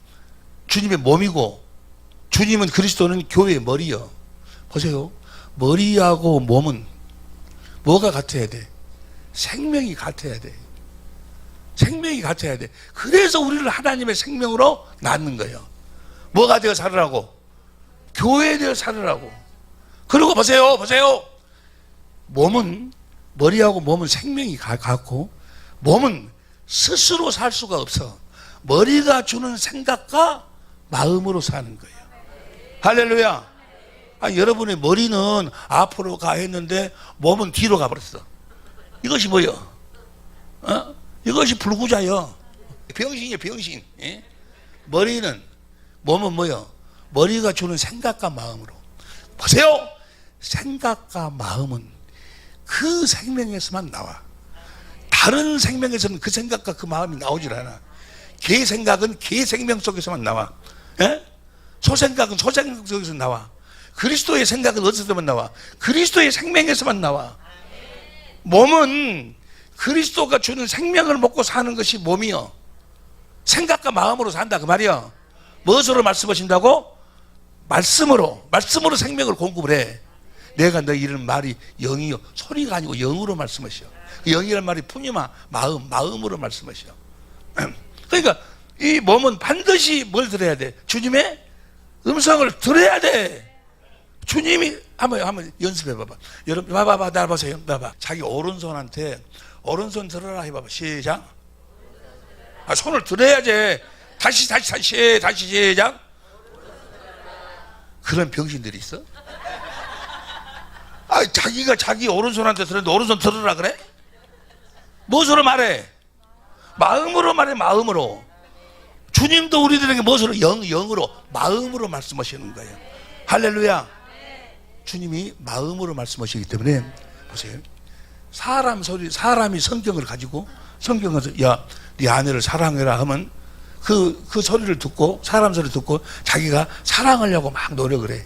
주님의 몸이고 주님은 그리스도는 교회의 머리요. 보세요. 머리하고 몸은 뭐가 같아야 돼? 생명이 같아야 돼. 생명이 같아야 돼. 그래서 우리를 하나님의 생명으로 낳는 거예요. 뭐가 되어 살으라고? 교회에 되어 살으라고. 그리고 보세요. 몸은, 머리하고 몸은 생명이 같고 몸은 스스로 살 수가 없어. 머리가 주는 생각과 마음으로 사는 거예요. 할렐루야. 아니, 여러분의 머리는 앞으로 가 했는데 몸은 뒤로 가버렸어. 이것이 뭐요? 이것이 불구자요. 병신이에요, 병신. 예? 몸은 뭐요? 머리가 주는 생각과 마음으로. 보세요. 생각과 마음은 그 생명에서만 나와. 다른 생명에서는 그 생각과 그 마음이 나오질 않아. 개 생각은 개 생명 속에서만 나와. 예? 소 생각은 소 생명 속에서 나와. 그리스도의 생각은 어디서만 나와? 그리스도의 생명에서만 나와. 몸은 그리스도가 주는 생명을 먹고 사는 것이 몸이요. 생각과 마음으로 산다 그 말이요. 무엇으로 말씀하신다고? 말씀으로 생명을 공급을 해. 내가 너 이런 말이 영이요. 소리가 아니고 영으로 말씀하셔. 영이란 말이 품이마 마음으로 말씀하셔. 그러니까 이 몸은 반드시 뭘 들어야 돼? 주님의 음성을 들어야 돼. 주님이 한번 연습해 봐봐. 여러분 봐봐, 나 보세요. 봐봐. 자기 오른손한테 오른손 들어라 해봐봐. 시작. 손을 들어야지. 다시 시작. 그런 병신들이 있어? 자기가 자기 오른손한테 들었는데 오른손 들으라 그래? 무엇으로 말해? 마음으로 말해. 마음으로. 주님도 우리들에게 무엇으로? 영으로, 마음으로 말씀하시는 거예요. 할렐루야. 주님이 마음으로 말씀하시기 때문에 보세요. 사람이 성경을 가지고 성경에서 야, 네 아내를 사랑해라 하면 그 소리를 듣고 사람 소리 듣고 자기가 사랑하려고 막 노력을 해.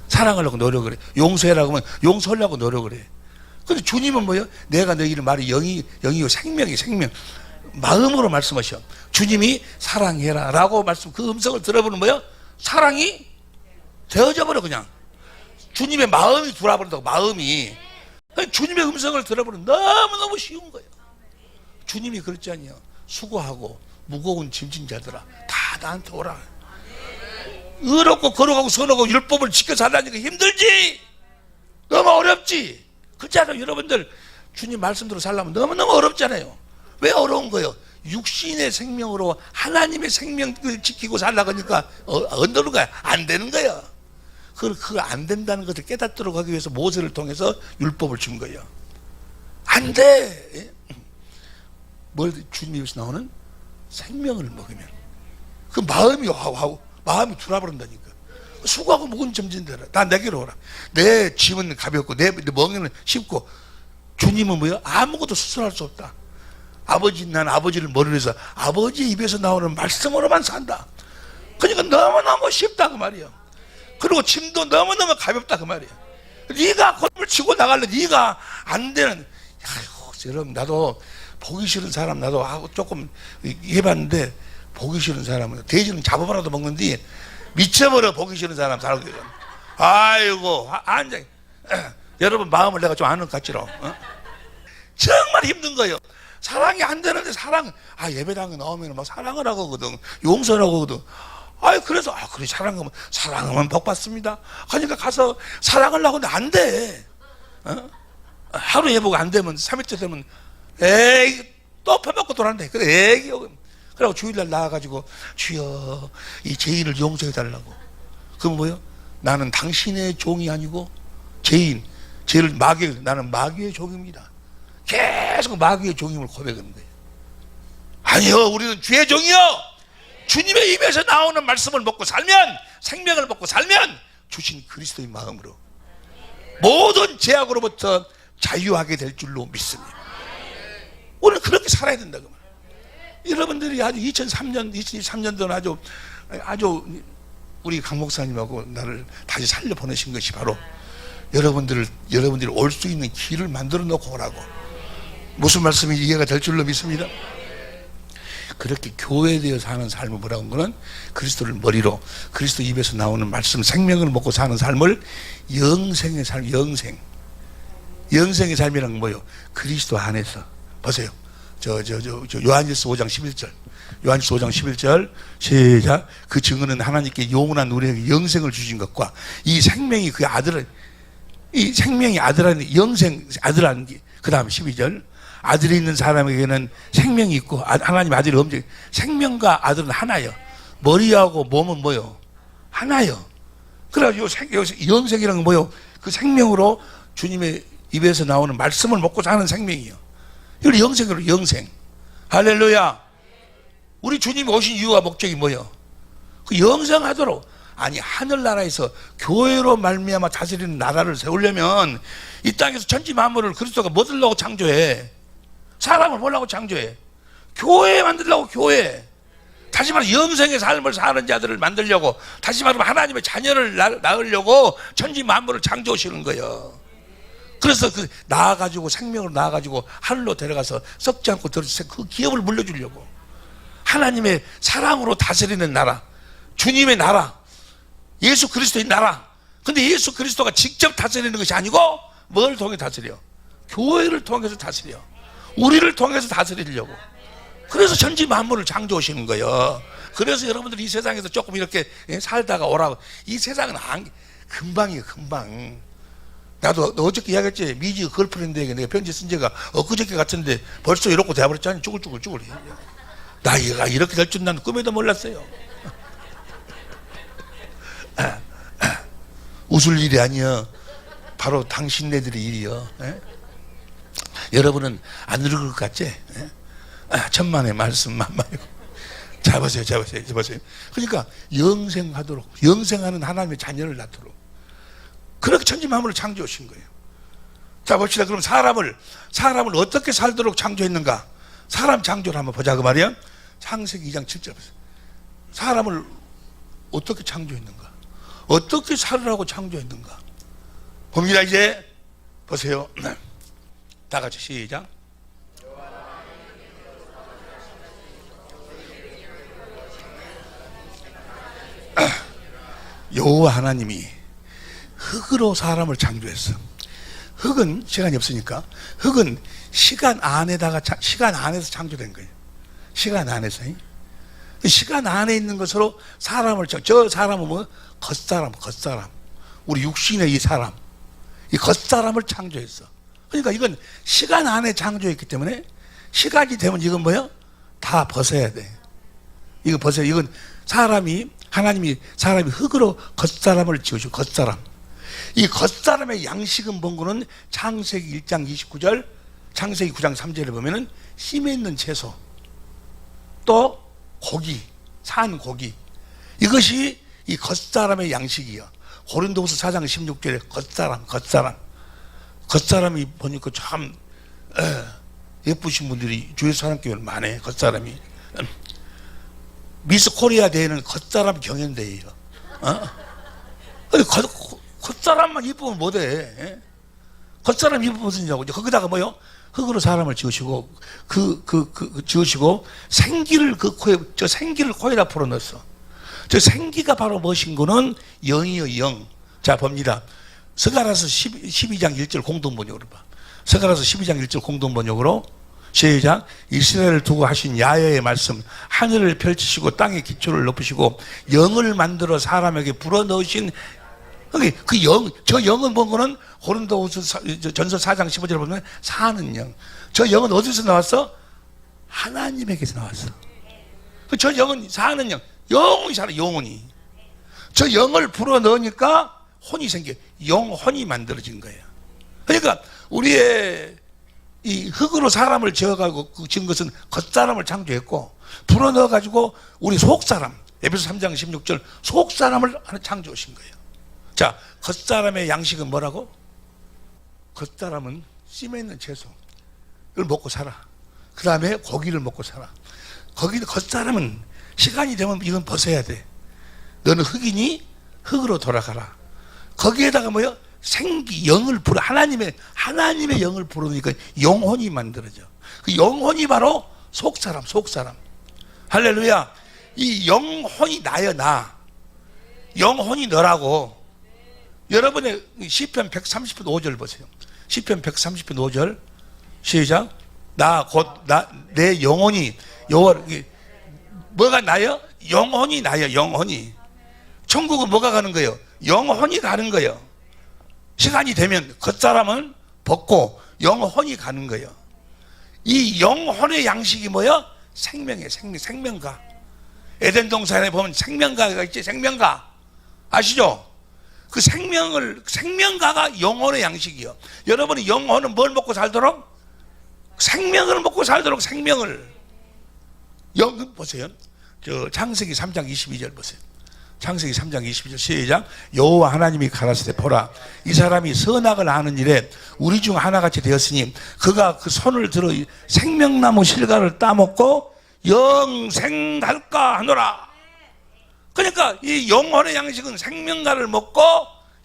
사랑하려고 노력을 해. 용서해라고 하면 용서하려고 노력을 해. 근데 주님은 뭐예요? 내가 너희를 말이 영이요 생명이 생명. 마음으로 말씀하셔. 주님이 사랑해라 라고 그 음성을 들어보는 뭐예요? 사랑이 되어져 버려. 그냥 주님의 마음이 돌아버린다고. 마음이 주님의 음성을 들어보는 너무너무 쉬운 거예요. 주님이 그렇지 않냐. 수고하고 무거운 짐진 자들아 다 나한테 오라. 의롭고 거룩하고 선하고 율법을 지켜 살라니까 힘들지. 너무 어렵지. 그렇잖아요. 여러분들 주님 말씀대로 살려면 너무너무 어렵잖아요. 왜 어려운 거예요? 육신의 생명으로 하나님의 생명을 지키고 살라고 하니까 어느 거야? 안 되는 거야. 그 안 된다는 것을 깨닫도록 하기 위해서 모세를 통해서 율법을 준 거예요. 안 돼. 뭘 주님이 여기서 나오는? 생명을 먹으면 그 마음이 돌아버린다니까. 수고하고 묵은 점진대라. 다 내게로 오라. 내 짐은 가볍고 내 멍에는 쉽고. 주님은 뭐야? 아무것도 수술할 수 없다. 난 아버지를 머리로 해서 아버지 입에서 나오는 말씀으로만 산다. 그러니까 너무너무 쉽다 그 말이야. 그리고 짐도 너무너무 가볍다 그 말이야. 네가 골을 치고 나갈래. 네가 안 되는. 아이고 여러분, 나도 보기 싫은 사람 나도 조금 해봤는데, 보기 싫은 사람은 돼지는 잡아봐라도 먹는데 미쳐버려. 보기 싫은 사람 살고. 아이고 앉아. 여러분 마음을 내가 좀 아는 것 같지로. 정말 힘든 거예요. 사랑이 안 되는데 예배당에 나오면 막 사랑을 하고 거든, 용서를 하고 거든. 그래서 그래 사랑하면 복 받습니다. 그러니까 가서 사랑을 하고 안 돼. 하루 예보가 안 되면 3일째 되면 에이 또 퍼먹고 돌아간다. 그래 에이. 그리고 주일날 나와가지고 주여 이 죄인을 용서해 달라고. 그럼 뭐요? 나는 당신의 종이 아니고 죄를 나는 마귀의 종입니다. 계속 마귀의 종임을 고백하는 거예요. 아니요, 우리는 주의 종이요. 주님의 입에서 나오는 말씀을 먹고 살면, 생명을 먹고 살면 주신 그리스도의 마음으로 모든 죄악으로부터 자유하게 될 줄로 믿습니다. 오늘 그렇게 살아야 된다고 말. 여러분들이 아주 2023년도는 아주 우리 강 목사님하고 나를 다시 살려 보내신 것이 바로 여러분들이 올 수 있는 길을 만들어 놓고 오라고. 무슨 말씀이 이해가 될 줄로 믿습니다. 그렇게 교회되어 사는 삶을 뭐라고 하는 거는 그리스도를 머리로, 그리스도 입에서 나오는 말씀, 생명을 먹고 사는 삶을 영생의 삶, 영생의 삶이란 건 뭐예요? 그리스도 안에서. 보세요. 요한일서 5장 11절. 요한일서 5장 11절 시작. 그 증언은 하나님께 영원한 우리에게 영생을 주신 것과 이 생명이 이 생명이 아들하는 영생, 아들하는 게. 그 다음 12절. 아들이 있는 사람에게는 생명이 있고 하나님 아들이 없는, 생명과 아들은 하나요. 머리하고 몸은 뭐요? 하나요. 그래가지고 여기서 영생이라는 건 뭐요? 그 생명으로 주님의 입에서 나오는 말씀을 먹고 사는 생명이요. 이걸 영생으로, 영생. 할렐루야. 우리 주님이 오신 이유와 목적이 뭐요? 그 영생하도록. 아니, 하늘나라에서 교회로 말미암아 다스리는 나라를 세우려면 이 땅에서 천지 만물을 그리스도가 뭐 들려고 창조해? 사람을 보려고 창조해. 교회 만들려고. 교회. 다시 말해 영생의 삶을 사는 자들을 만들려고, 다시 말하면 하나님의 자녀를 낳으려고 천지 만물을 창조하시는 거예요. 그래서 낳아가지고 생명을 낳아가지고 하늘로 데려가서 썩지 않고 들어주세요. 그 기업을 물려주려고. 하나님의 사랑으로 다스리는 나라, 주님의 나라, 예수 그리스도의 나라. 근데 예수 그리스도가 직접 다스리는 것이 아니고 뭘 통해 다스려? 교회를 통해서 다스려. 우리를 통해서 다스리려고. 그래서 천지 만물을 창조하시는 거예요. 그래서 여러분들이 이 세상에서 조금 이렇게 살다가 오라고. 이 세상은 금방이에요, 금방. 나도 어저께 이야기했지. 미지 걸프렌드에게 내가 편지 쓴 지가 엊그저께 같은데 벌써 이렇게 돼버렸잖아요. 쭈글쭈글. 나이가 이렇게 될 줄 난 꿈에도 몰랐어요. 웃을 일이 아니여. 바로 당신네들의 일이여. 여러분은 안 읽을 것 같지? 천만의 말씀 만만이고 자, 보세요. 자, 보세요. 자, 보세요. 그러니까 영생하도록, 영생하는 하나님의 자녀를 낳도록 그렇게 천지만물을 창조하신 거예요. 자, 봅시다. 그럼 사람을 어떻게 살도록 창조했는가? 사람 창조를 한번 보자 그 말이야. 창세기 2장 7절 보세요. 사람을 어떻게 창조했는가? 어떻게 살으라고 창조했는가? 봅니다. 이제 보세요. 다 같이 시작. 여호와 하나님이 흙으로 사람을 창조했어. 흙은 시간이 없으니까 흙은 시간 안에서 창조된 거예요. 시간 안에서. 시간 안에 있는 것으로 사람을 저 사람은 뭐 겉사람 우리 육신의 이 사람, 이 겉사람을 창조했어. 그러니까 이건 시간 안에 창조했기 때문에 시간이 되면 이건 뭐야? 다 벗어야 돼. 이거 벗어야. 이건 하나님이 사람이 흙으로 겉사람을 지으시고 겉사람. 이 겉사람의 양식은 뭔고는 창세기 1장 29절, 창세기 9장 3절에 보면은 심에 있는 채소, 또 고기, 산 고기. 이것이 이 겉사람의 양식이요. 고린도후서 4장 16절에 겉사람이 보니까 참 예쁘신 분들이 주의 사람교회 많네. 겉사람이. 미스 코리아 대회는 겉사람 경연대회예요. 겉사람만 이쁘면 못해. 겉사람 이쁘면 무슨 일이냐고. 거기다가 뭐요? 흙으로 사람을 지으시고 지으시고 생기를 생기를 코에다 풀어넣었어. 저 생기가 바로 무엇인 거는 영이요, 영. 자, 봅니다. 스가랴서 12장 1절 공동번역으로 봐. 스가랴서 12장 1절 공동번역으로 시작. 이스라엘을 두고 하신 야훼의 말씀, 하늘을 펼치시고 땅의 기초를 높이시고 영을 만들어 사람에게 불어넣으신 그 영, 저 영은 뭔가는 고린도후서 전서 4장 15절에 보면 사는 영. 저 영은 어디서 나왔어? 하나님에게서 나왔어. 저 영은 사는 영. 영원히 살아, 영원히. 저 영을 불어넣으니까 혼이 생겨. 영혼이 만들어진 거예요. 그러니까 우리의 이 흙으로 사람을 지어가지고 지은 것은 겉사람을 창조했고, 불어넣어가지고 우리 속사람, 에베소 3장 16절 속사람을 하나 창조하신 거예요. 자, 겉사람의 양식은 뭐라고? 겉사람은 씨에 있는 채소, 이걸 먹고 살아. 그 다음에 고기를 먹고 살아. 겉사람은 시간이 되면 이건 벗어야 돼. 너는 흙이니 흙으로 돌아가라. 거기에다가 뭐요? 생기, 영을 불어, 하나님의 영을 불어넣으니까 영혼이 만들어져. 그 영혼이 바로 속사람. 할렐루야. 이 영혼이 나여, 나. 영혼이 너라고. 여러분의 시편 130편 5절 보세요. 시편 130편 5절 시작. 내 영혼이 뭐가 나여? 영혼이 나여, 영혼이. 천국은 뭐가 가는 거예요? 영혼이 가는 거예요. 시간이 되면 겉사람은 벗고 영혼이 가는 거예요. 이 영혼의 양식이 뭐야? 생명이에요. 생명가. 에덴 동산에 보면 생명가가 있지. 생명가 아시죠? 그 생명가가 영혼의 양식이요. 여러분이 영혼은 뭘 먹고 살도록? 생명을 먹고 살도록. 생명을. 보세요. 저 창세기 3장 22절 보세요. 창세기 3장 22절 시작. 여호와 하나님이 가라사대 보라, 이 사람이 선악을 아는 일에 우리 중 하나같이 되었으니 그가 그 손을 들어 생명나무 실과를 따먹고 영생할까 하노라. 그러니까 이 영혼의 양식은 생명과를 먹고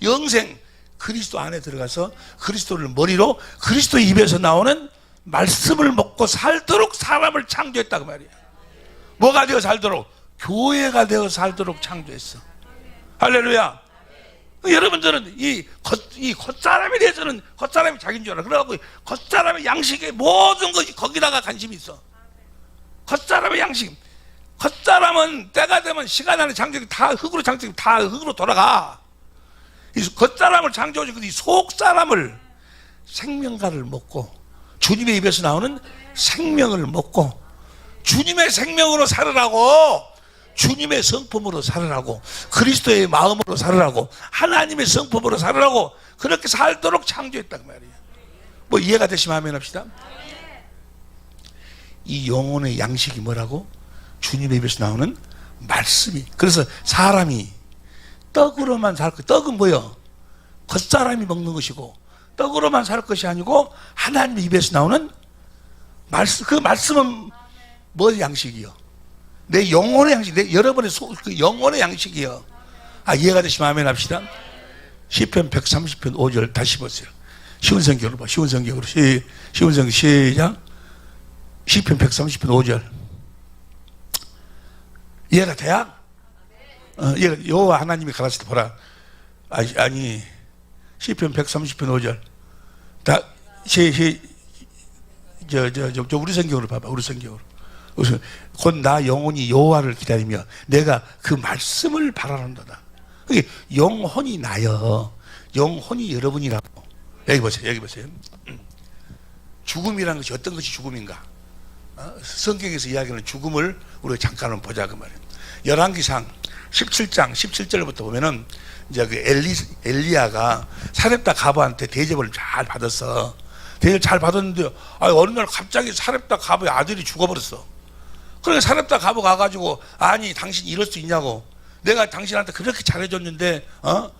영생, 그리스도 안에 들어가서 그리스도를 머리로 그리스도 입에서 나오는 말씀을 먹고 살도록 사람을 창조했다고 말이야. 뭐가 되어 살도록? 교회가 되어 살도록 창조했어. 할렐루야. 여러분들은 이 겉사람에 대해서는 겉사람이 자기인 줄 알아. 그래갖고 겉사람의 양식에 모든 것이 거기다가 관심이 있어. 겉사람의 양식. 겉사람은 때가 되면 시간 안에 창조기 다 흙으로 창조기 다 흙으로 돌아가. 이 겉사람을 창조하고 이 속사람을 생명가를 먹고 주님의 입에서 나오는 생명을 먹고 주님의 생명으로 살으라고, 주님의 성품으로 살으라고, 그리스도의 마음으로 살으라고, 하나님의 성품으로 살으라고 그렇게 살도록 창조했단 말이에요. 뭐 이해가 되시면 아멘 합시다. 이 영혼의 양식이 뭐라고? 주님의 입에서 나오는 말씀이. 그래서 사람이 떡으로만 살 것, 떡은 뭐요? 겉사람이 먹는 것이고 떡으로만 살 것이 아니고 하나님의 입에서 나오는 말씀. 그 말씀은 뭐 양식이요? 내 영혼의 양식, 내 여러분의 그 영혼의 양식이요. 이해가 되시면 아멘 합시다. 시편 130편 5절 다시 보세요. 쉬운 성경으로 봐. 쉬운 성경으로. 쉬운 성경 시작. 시편 130편 5절. 이해가 돼야? 여호와 하나님이 가라사대 보라. 아니 시편 130편 5절. 다 우리 성경으로 봐봐. 우리 성경으로. 곧 나 영혼이 여호와를 기다리며 내가 그 말씀을 바라는도다. 그게 영혼이 나요. 영혼이 여러분이라고. 여기 보세요. 여기 보세요. 죽음이라는 것이 어떤 것이 죽음인가? 성경에서 이야기하는 죽음을 우리가 잠깐 보자 그 말이에요. 열왕기상 17장 17절부터 보면은 이제 그 엘리야가 사렙다 가부한테 대접을 잘 받았어. 대접을 잘 받았는데 어느 날 갑자기 사렙다 가부의 아들이 죽어버렸어. 그러니까 사렙다 가부 가가지고 아니 당신 이럴 수 있냐고. 내가 당신한테 그렇게 잘해줬는데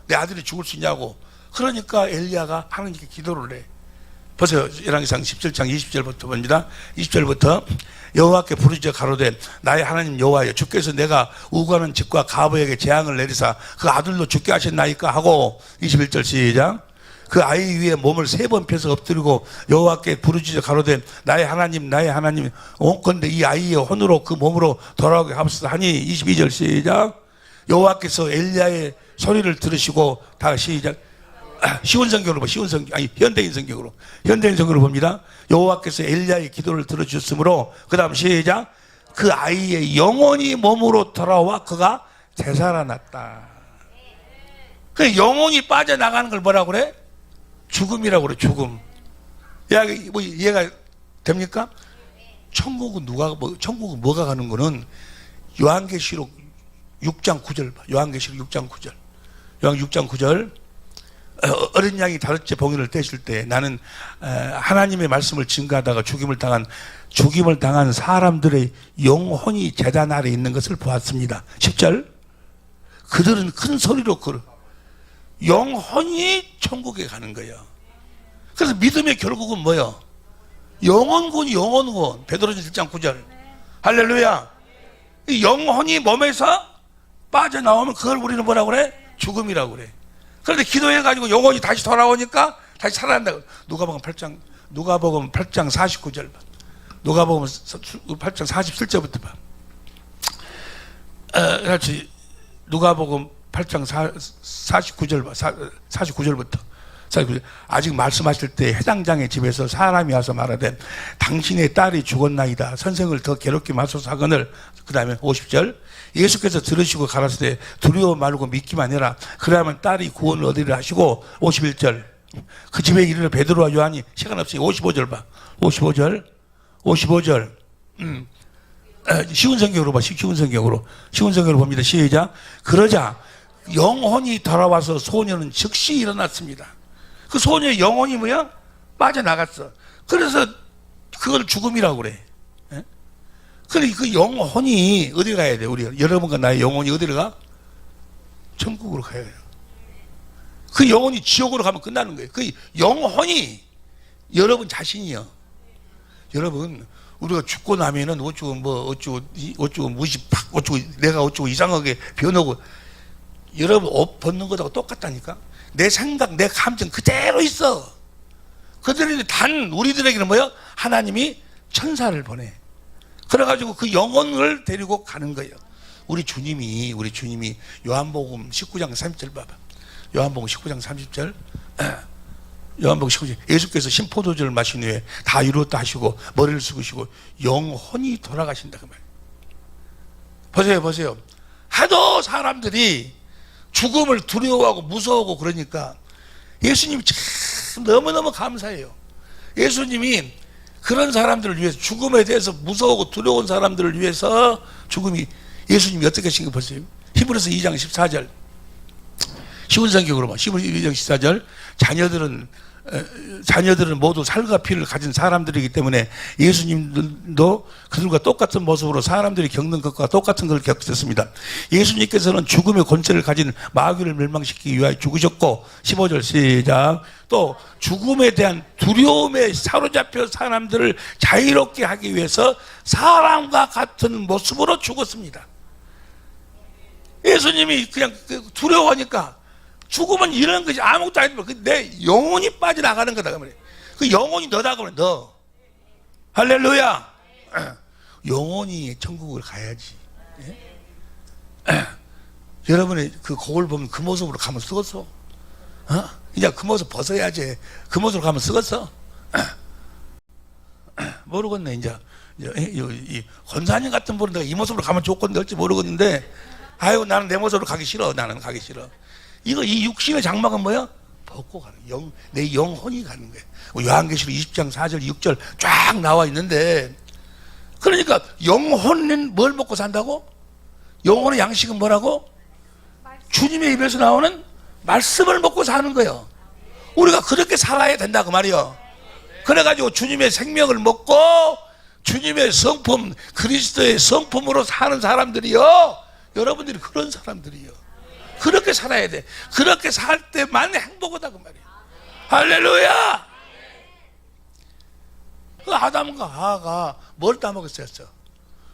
내 아들이 죽을 수 있냐고. 그러니까 엘리야가 하나님께 기도를 해. 보세요. 열왕기상 17장 20절부터 봅니다. 20절부터 여호와께 부르짖어 가로되 나의 하나님 여호와여 주께서 내가 우거하는 집과 가부에게 재앙을 내리사 그 아들도 죽게 하셨나이까 하고 21절 시작. 그 아이 위에 몸을 3번 펴서 엎드리고 여호와께 부르짖어 가로되 나의 하나님 온건대 이 아이의 혼으로 그 몸으로 돌아오게 하옵소서 하니 22절 시작. 여호와께서 엘리야의 소리를 들으시고 다 시작. 쉬운 성경으로 봐. 쉬운 성경. 현대인 성경으로 봅니다. 여호와께서 엘리야의 기도를 들어주셨으므로 그다음 시작. 그 아이의 영혼이 몸으로 돌아와 그가 되살아났다. 그 영혼이 빠져나가는 걸 뭐라고 그래? 죽음이라고 그래. 죽음. 뭐 이해가 됩니까? 천국은 천국은 뭐가 가는 거는 요한계시록 6장 9절 봐. 요한계시록 6장 9절. 요한 6장 9절. 어린 양이 다섯째 봉인을 떼실 때 나는 하나님의 말씀을 증거하다가 죽임을 당한 사람들의 영혼이 제단 아래 있는 것을 보았습니다. 10절. 그들은 큰 소리로 영혼이 천국에 가는 거예요. 그래서 믿음의 결국은 뭐예요? 영혼군. 베드로전서 1장 9절. 할렐루야. 영혼이 몸에서 빠져나오면 그걸 우리는 뭐라고 그래? 죽음이라고 그래. 그런데 기도해가지고 영혼이 다시 돌아오니까 다시 살아난다. 누가복음 8장 49절 봐. 누가복음 8장 47절부터 봐. 같이 누가복음 8장 49절 봐. 49절부터. 아직 말씀하실 때 해당장의 집에서 사람이 와서 말하되 당신의 딸이 죽었나이다. 선생을 더 괴롭게 마소서 하거늘. 그 다음에 50절. 예수께서 들으시고 가라사대 두려워 말고 믿기만 해라. 그래야만 딸이 구원을 얻으리라 하시고 51절. 그 집에 이르러 베드로와 요한이 시간 없이 55절 봐. 55절. 쉬운 성경으로 봐. 쉬운 성경으로 봅니다. 시작. 그러자 영혼이 돌아와서 소녀는 즉시 일어났습니다. 그 소녀의 영혼이 뭐야? 빠져나갔어. 그래서 그걸 죽음이라고 그래. 그래, 그 영혼이 어디 가야 돼? 여러분과 나의 영혼이 어디로 가? 천국으로 가야 돼요. 그 영혼이 지옥으로 가면 끝나는 거예요. 그 영혼이 여러분 자신이요. 여러분, 우리가 죽고 나면은 어쩌고 무시팍, 내가 어쩌고 이상하게 변하고, 여러분 옷 벗는 것하고 똑같다니까? 내 생각, 내 감정 그대로 있어. 그들이 단 우리들에게는 뭐야? 하나님이 천사를 보내. 그래가지고 그 영혼을 데리고 가는 거예요. 우리 주님이 요한복음 19장 30절 봐봐. 요한복음 19장 30절. 요한복음 19장. 예수께서 신포도주를 마신 후에 다 이루었다 하시고 머리를 숙이시고 영혼이 돌아가신다 그 말이에요. 보세요. 하도 사람들이 죽음을 두려워하고 무서워하고 그러니까 예수님이 참 너무너무 감사해요. 예수님이 그런 사람들을 위해서, 죽음에 대해서 무서워하고 두려운 사람들을 위해서 예수님이 어떻게 하신 거 보세요. 히브리서 2장 14절. 쉬운 성경으로 봐. 히브리서 2장 14절. 자녀들은 자녀들은 모두 살과 피를 가진 사람들이기 때문에 예수님도 그들과 똑같은 모습으로 사람들이 겪는 것과 똑같은 걸 겪으셨습니다. 예수님께서는 죽음의 권세를 가진 마귀를 멸망시키기 위하여 죽으셨고, 15절 시작. 또 죽음에 대한 두려움에 사로잡혀 사람들을 자유롭게 하기 위해서 사람과 같은 모습으로 죽었습니다. 예수님이 그냥 두려워하니까 죽으면 이런 것이 아무것도 아니고 내 영혼이 빠져나가는 거다 그 말이에요. 그 영혼이 너다 그러면 너. 할렐루야. 영혼이 천국을 가야지. 여러분의 그 거울 보면 그 모습으로 가면 쓰겠어? 이제 그 모습 벗어야지. 그 모습으로 가면 쓰겠어? 모르겠네. 이제 이 권사님 같은 분은 내가 이 모습으로 가면 좋건데 어찌 모르겠는데, 아유 나는 내 모습으로 가기 싫어. 나는 가기 싫어. 이 육신의 장막은 뭐야? 벗고 가는 내 영혼이 가는 거예요. 요한계시록 20장 4절 6절 쫙 나와 있는데, 그러니까 영혼은 뭘 먹고 산다고? 영혼의 양식은 뭐라고? 주님의 입에서 나오는 말씀을 먹고 사는 거예요. 우리가 그렇게 살아야 된다 그 말이요. 그래가지고 주님의 생명을 먹고 주님의 성품, 그리스도의 성품으로 사는 사람들이요, 여러분들이 그런 사람들이요. 그렇게 살아야 돼. 그렇게 살 때만 행복하다 그 말이에요. 할렐루야. 그 아담과 하와가 뭘 따먹었어요?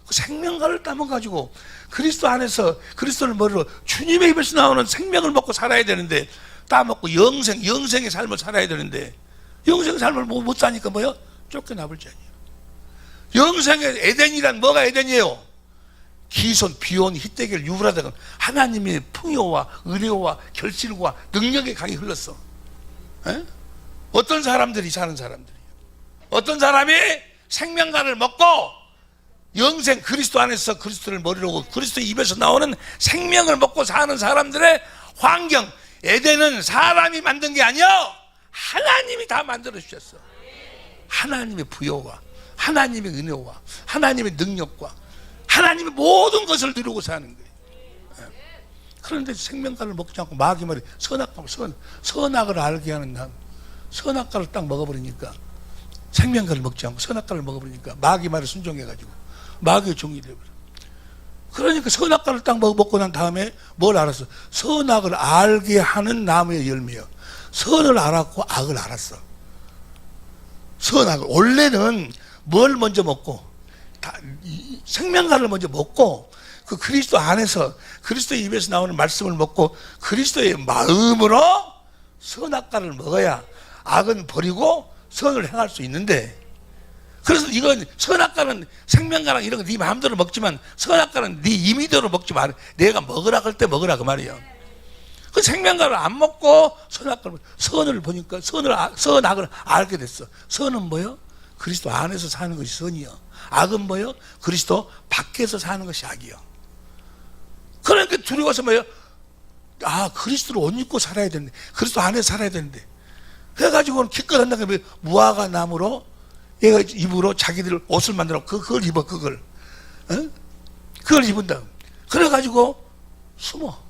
그 생명과를 따먹어가지고 그리스도 안에서 그리스도를 머리로 주님의 입에서 나오는 생명을 먹고 살아야 되는데, 따먹고 영생의 삶을 살아야 되는데 영생 삶을 못 사니까 뭐요? 쫓겨나볼 자니에요. 영생의 에덴이란 뭐가 에덴이에요? 기손, 비온, 히데겔, 유브라데가 하나님의 풍요와 은혜와 결실과 능력의 강이 흘렀어. 에? 어떤 사람들이 사는 사람들이에요. 어떤 사람이 생명과를 먹고 영생 그리스도 안에서 그리스도를 머리로 그리스도 입에서 나오는 생명을 먹고 사는 사람들의 환경, 에덴은 사람이 만든 게 아니요, 하나님이 다 만들어 주셨어. 하나님의 부여와 하나님의 은혜와 하나님의 능력과 하나님의 모든 것을 누리고 사는 거예요. 그런데 생명과를 먹지 않고 마귀 말이 선악을 알게 하는 난, 선악과를 딱 먹어버리니까, 생명과를 먹지 않고 선악과를 먹어버리니까 마귀 말에 순종해가지고 마귀의 종이 되어버려. 그러니까 선악과를 딱 먹고 난 다음에 뭘 알았어? 선악을 알게 하는 나무의 열매요. 선을 알았고 악을 알았어. 선악을 원래는 뭘 먼저 먹고, 생명과를 먼저 먹고 그 그리스도 안에서 그리스도의 입에서 나오는 말씀을 먹고 그리스도의 마음으로 선악과를 먹어야 악은 버리고 선을 행할 수 있는데, 그래서 이건 선악과는 생명과랑 이런 거 네 마음대로 먹지만 선악과는 네 임의대로 먹지 말. 내가 먹으라 할 때 먹으라 그 말이에요. 그 생명과를 안 먹고 선을 보니까 선악을 알게 됐어. 선은 뭐요? 그리스도 안에서 사는 것이 선이요. 악은 뭐요? 그리스도 밖에서 사는 것이 악이요. 그러니까 두려워서 뭐요? 그리스도를 옷 입고 살아야 되는데, 그리스도 안에서 살아야 되는데, 그래가지고는 기껏 한다고 무화과 나무로 얘가 입으로 자기들 옷을 만들어 그걸 입어. 그걸 입은다. 그래가지고 숨어.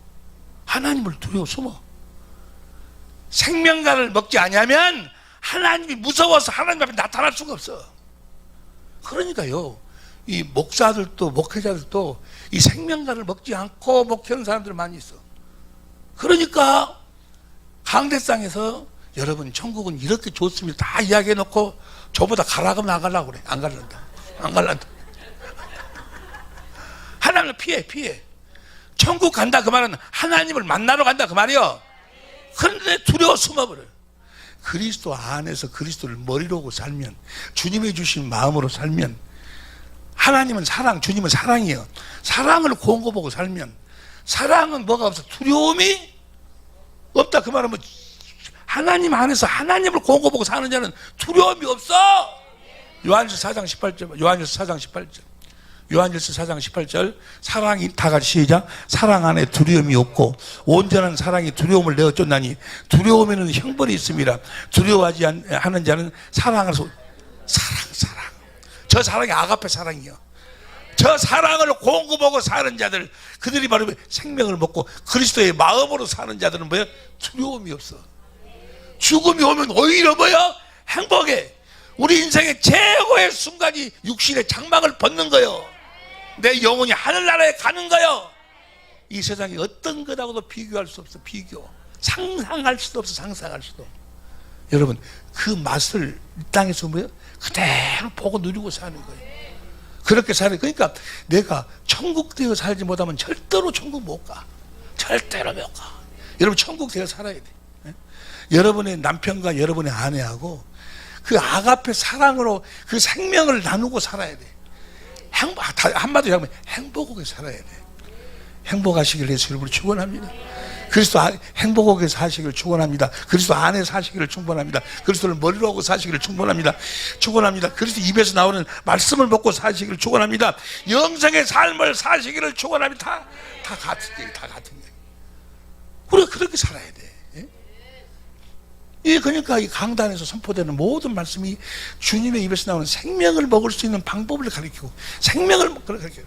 하나님을 두려워 숨어. 생명과를 먹지 않으면 하나님이 무서워서 하나님 앞에 나타날 수가 없어. 그러니까요, 이 목사들도 목회자들도 이 생명과를 먹지 않고 목회하는 사람들 많이 있어. 그러니까 강대상에서 여러분 천국은 이렇게 좋습니다 다 이야기해 놓고 저보다 가라 그러면 안 가려고 그래. 안 갈란다. 하나님을 피해. 천국 간다 그 말은 하나님을 만나러 간다 그 말이요. 그런데 두려워 숨어버려요. 그리스도 안에서 그리스도를 머리로 하고 살면, 주님이 주신 마음으로 살면, 하나님은 사랑, 주님은 사랑이에요. 사랑을 공고보고 살면, 사랑은 뭐가 없어? 두려움이 없다 그 말은 뭐, 하나님 안에서 하나님을 공고보고 사는 자는 두려움이 없어. 요한일서 4장 18절, 요한일서 4장 18절, 요한일서 4장 18절, 사랑이 다 같이 시작. 사랑 안에 두려움이 없고 온전한 사랑이 두려움을 내어 쫓나니 두려움에는 형벌이 있습니다. 두려워하지 하는 자는 사랑을 사랑. 저 사랑이 아가페 사랑이요. 저 사랑을 공급하고 사는 자들, 그들이 바로 생명을 먹고 그리스도의 마음으로 사는 자들은 뭐예요? 두려움이 없어. 죽음이 오면 오히려 뭐요? 행복해. 우리 인생의 최고의 순간이 육신의 장막을 벗는 거요. 내 영혼이 하늘나라에 가는 거요. 이 세상에 어떤 것하고도 비교할 수 없어. 비교. 상상할 수도 없어. 상상할 수도. 여러분, 그 맛을 이 땅에서 뭐요? 그대로 보고 누리고 사는 거예요. 그렇게 살아요. 그러니까 내가 천국 되어 살지 못하면 절대로 천국 못 가. 절대로 못 가. 여러분, 천국 되어 살아야 돼. 예? 여러분의 남편과 여러분의 아내하고 그 아가페 사랑으로 그 생명을 나누고 살아야 돼. 한마디로 하면 행복하게 살아야 돼. 행복하시길 위해서 여러분을 축원합니다. 그리스도 행복하게 사시기를 축원합니다. 그리스도 안에 사시기를 축원합니다. 그리스도를 머리로 하고 사시기를 축원합니다. 축원합니다. 그리스도 입에서 나오는 말씀을 먹고 사시기를 축원합니다. 영생의 삶을 사시기를 축원합니다. 다 같은 얘기, 다 같은 얘기. 우리가 그렇게 살아야 돼. 예, 그러니까 이 강단에서 선포되는 모든 말씀이 주님의 입에서 나오는 생명을 먹을 수 있는 방법을 가르치고 생명을 가르치고.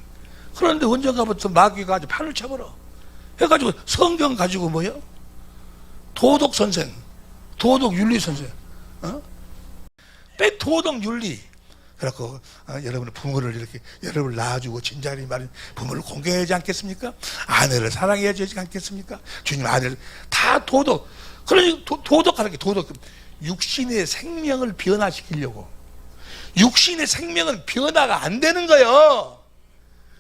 그런데 언젠가부터 마귀가 아주 판을 쳐버려. 해가지고 성경 가지고 뭐요? 도덕 선생, 도덕 윤리 선생, 도덕 윤리. 그래갖고 여러분의 부모를 이렇게 여러분을 낳아주고 진작에 말인 부모를 공경하지 않겠습니까? 아내를 사랑해야 되지 않겠습니까? 주님 아내를 다 도덕. 그러니 도덕하는 도덕. 육신의 생명을 변화시키려고. 육신의 생명은 변화가 안 되는 거예요.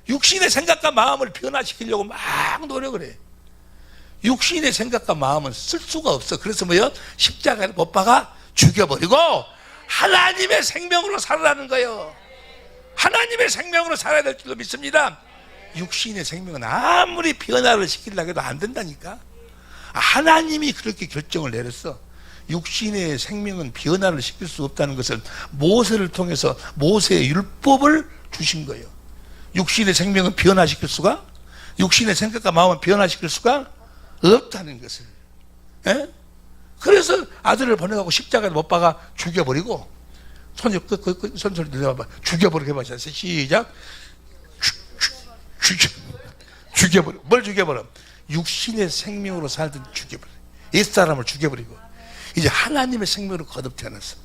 육신의 생각과 마음을 변화시키려고 막 노력을 해. 육신의 생각과 마음은 쓸 수가 없어. 그래서 뭐요? 십자가에 못 박아 죽여버리고 하나님의 생명으로 살아라는 거예요. 하나님의 생명으로 살아야 될 줄로 믿습니다. 육신의 생명은 아무리 변화를 시키려고 해도 안 된다니까. 하나님이 그렇게 결정을 내렸어. 육신의 생명은 변화를 시킬 수 없다는 것을 모세를 통해서 모세의 율법을 주신 거예요. 육신의 생명은 변화시킬 수가, 육신의 생각과 마음은 변화시킬 수가 없다는 것을. 에? 그래서 아들을 보내가고 십자가에 못 박아 죽여버리고, 손소리 들려봐. 죽여버리게 해보자. 시작. 죽여버려. 뭘 죽여버려? 육신의 생명으로 살던 죽여버려. 옛사람을 죽여버리고 이제 하나님의 생명으로 거듭 태어났어.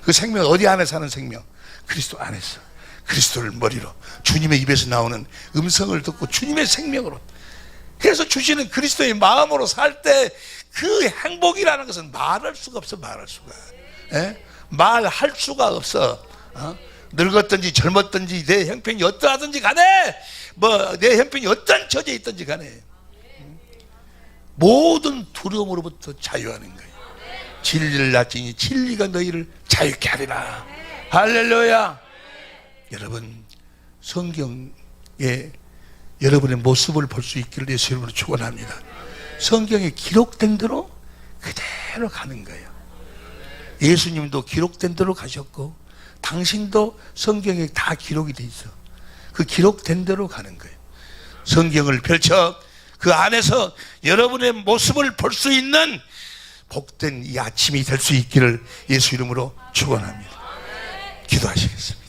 그 생명은 어디 안에 사는 생명? 그리스도 안에서. 그리스도를 머리로 주님의 입에서 나오는 음성을 듣고 주님의 생명으로, 그래서 주시는 그리스도의 마음으로 살 때 그 행복이라는 것은 말할 수가 없어. 말할 수가. 에? 말할 수가 없어. 늙었든지 젊었든지 내 형편이 어떠하든지 간에, 뭐 내 형편이 어떤 처지에 있든지 간에 모든 두려움으로부터 자유하는 거예요. 진리를 낳지니 진리가 너희를 자유케 하리라. 할렐루야. 여러분, 성경에 여러분의 모습을 볼 수 있기를 위해서 여러분을 축원합니다. 성경에 기록된 대로 그대로 가는 거예요. 예수님도 기록된 대로 가셨고 당신도 성경에 다 기록이 돼 있어. 그 기록된 대로 가는 거예요. 성경을 펼쳐 그 안에서 여러분의 모습을 볼 수 있는 복된 이 아침이 될 수 있기를 예수 이름으로 축원합니다. 기도하시겠습니다.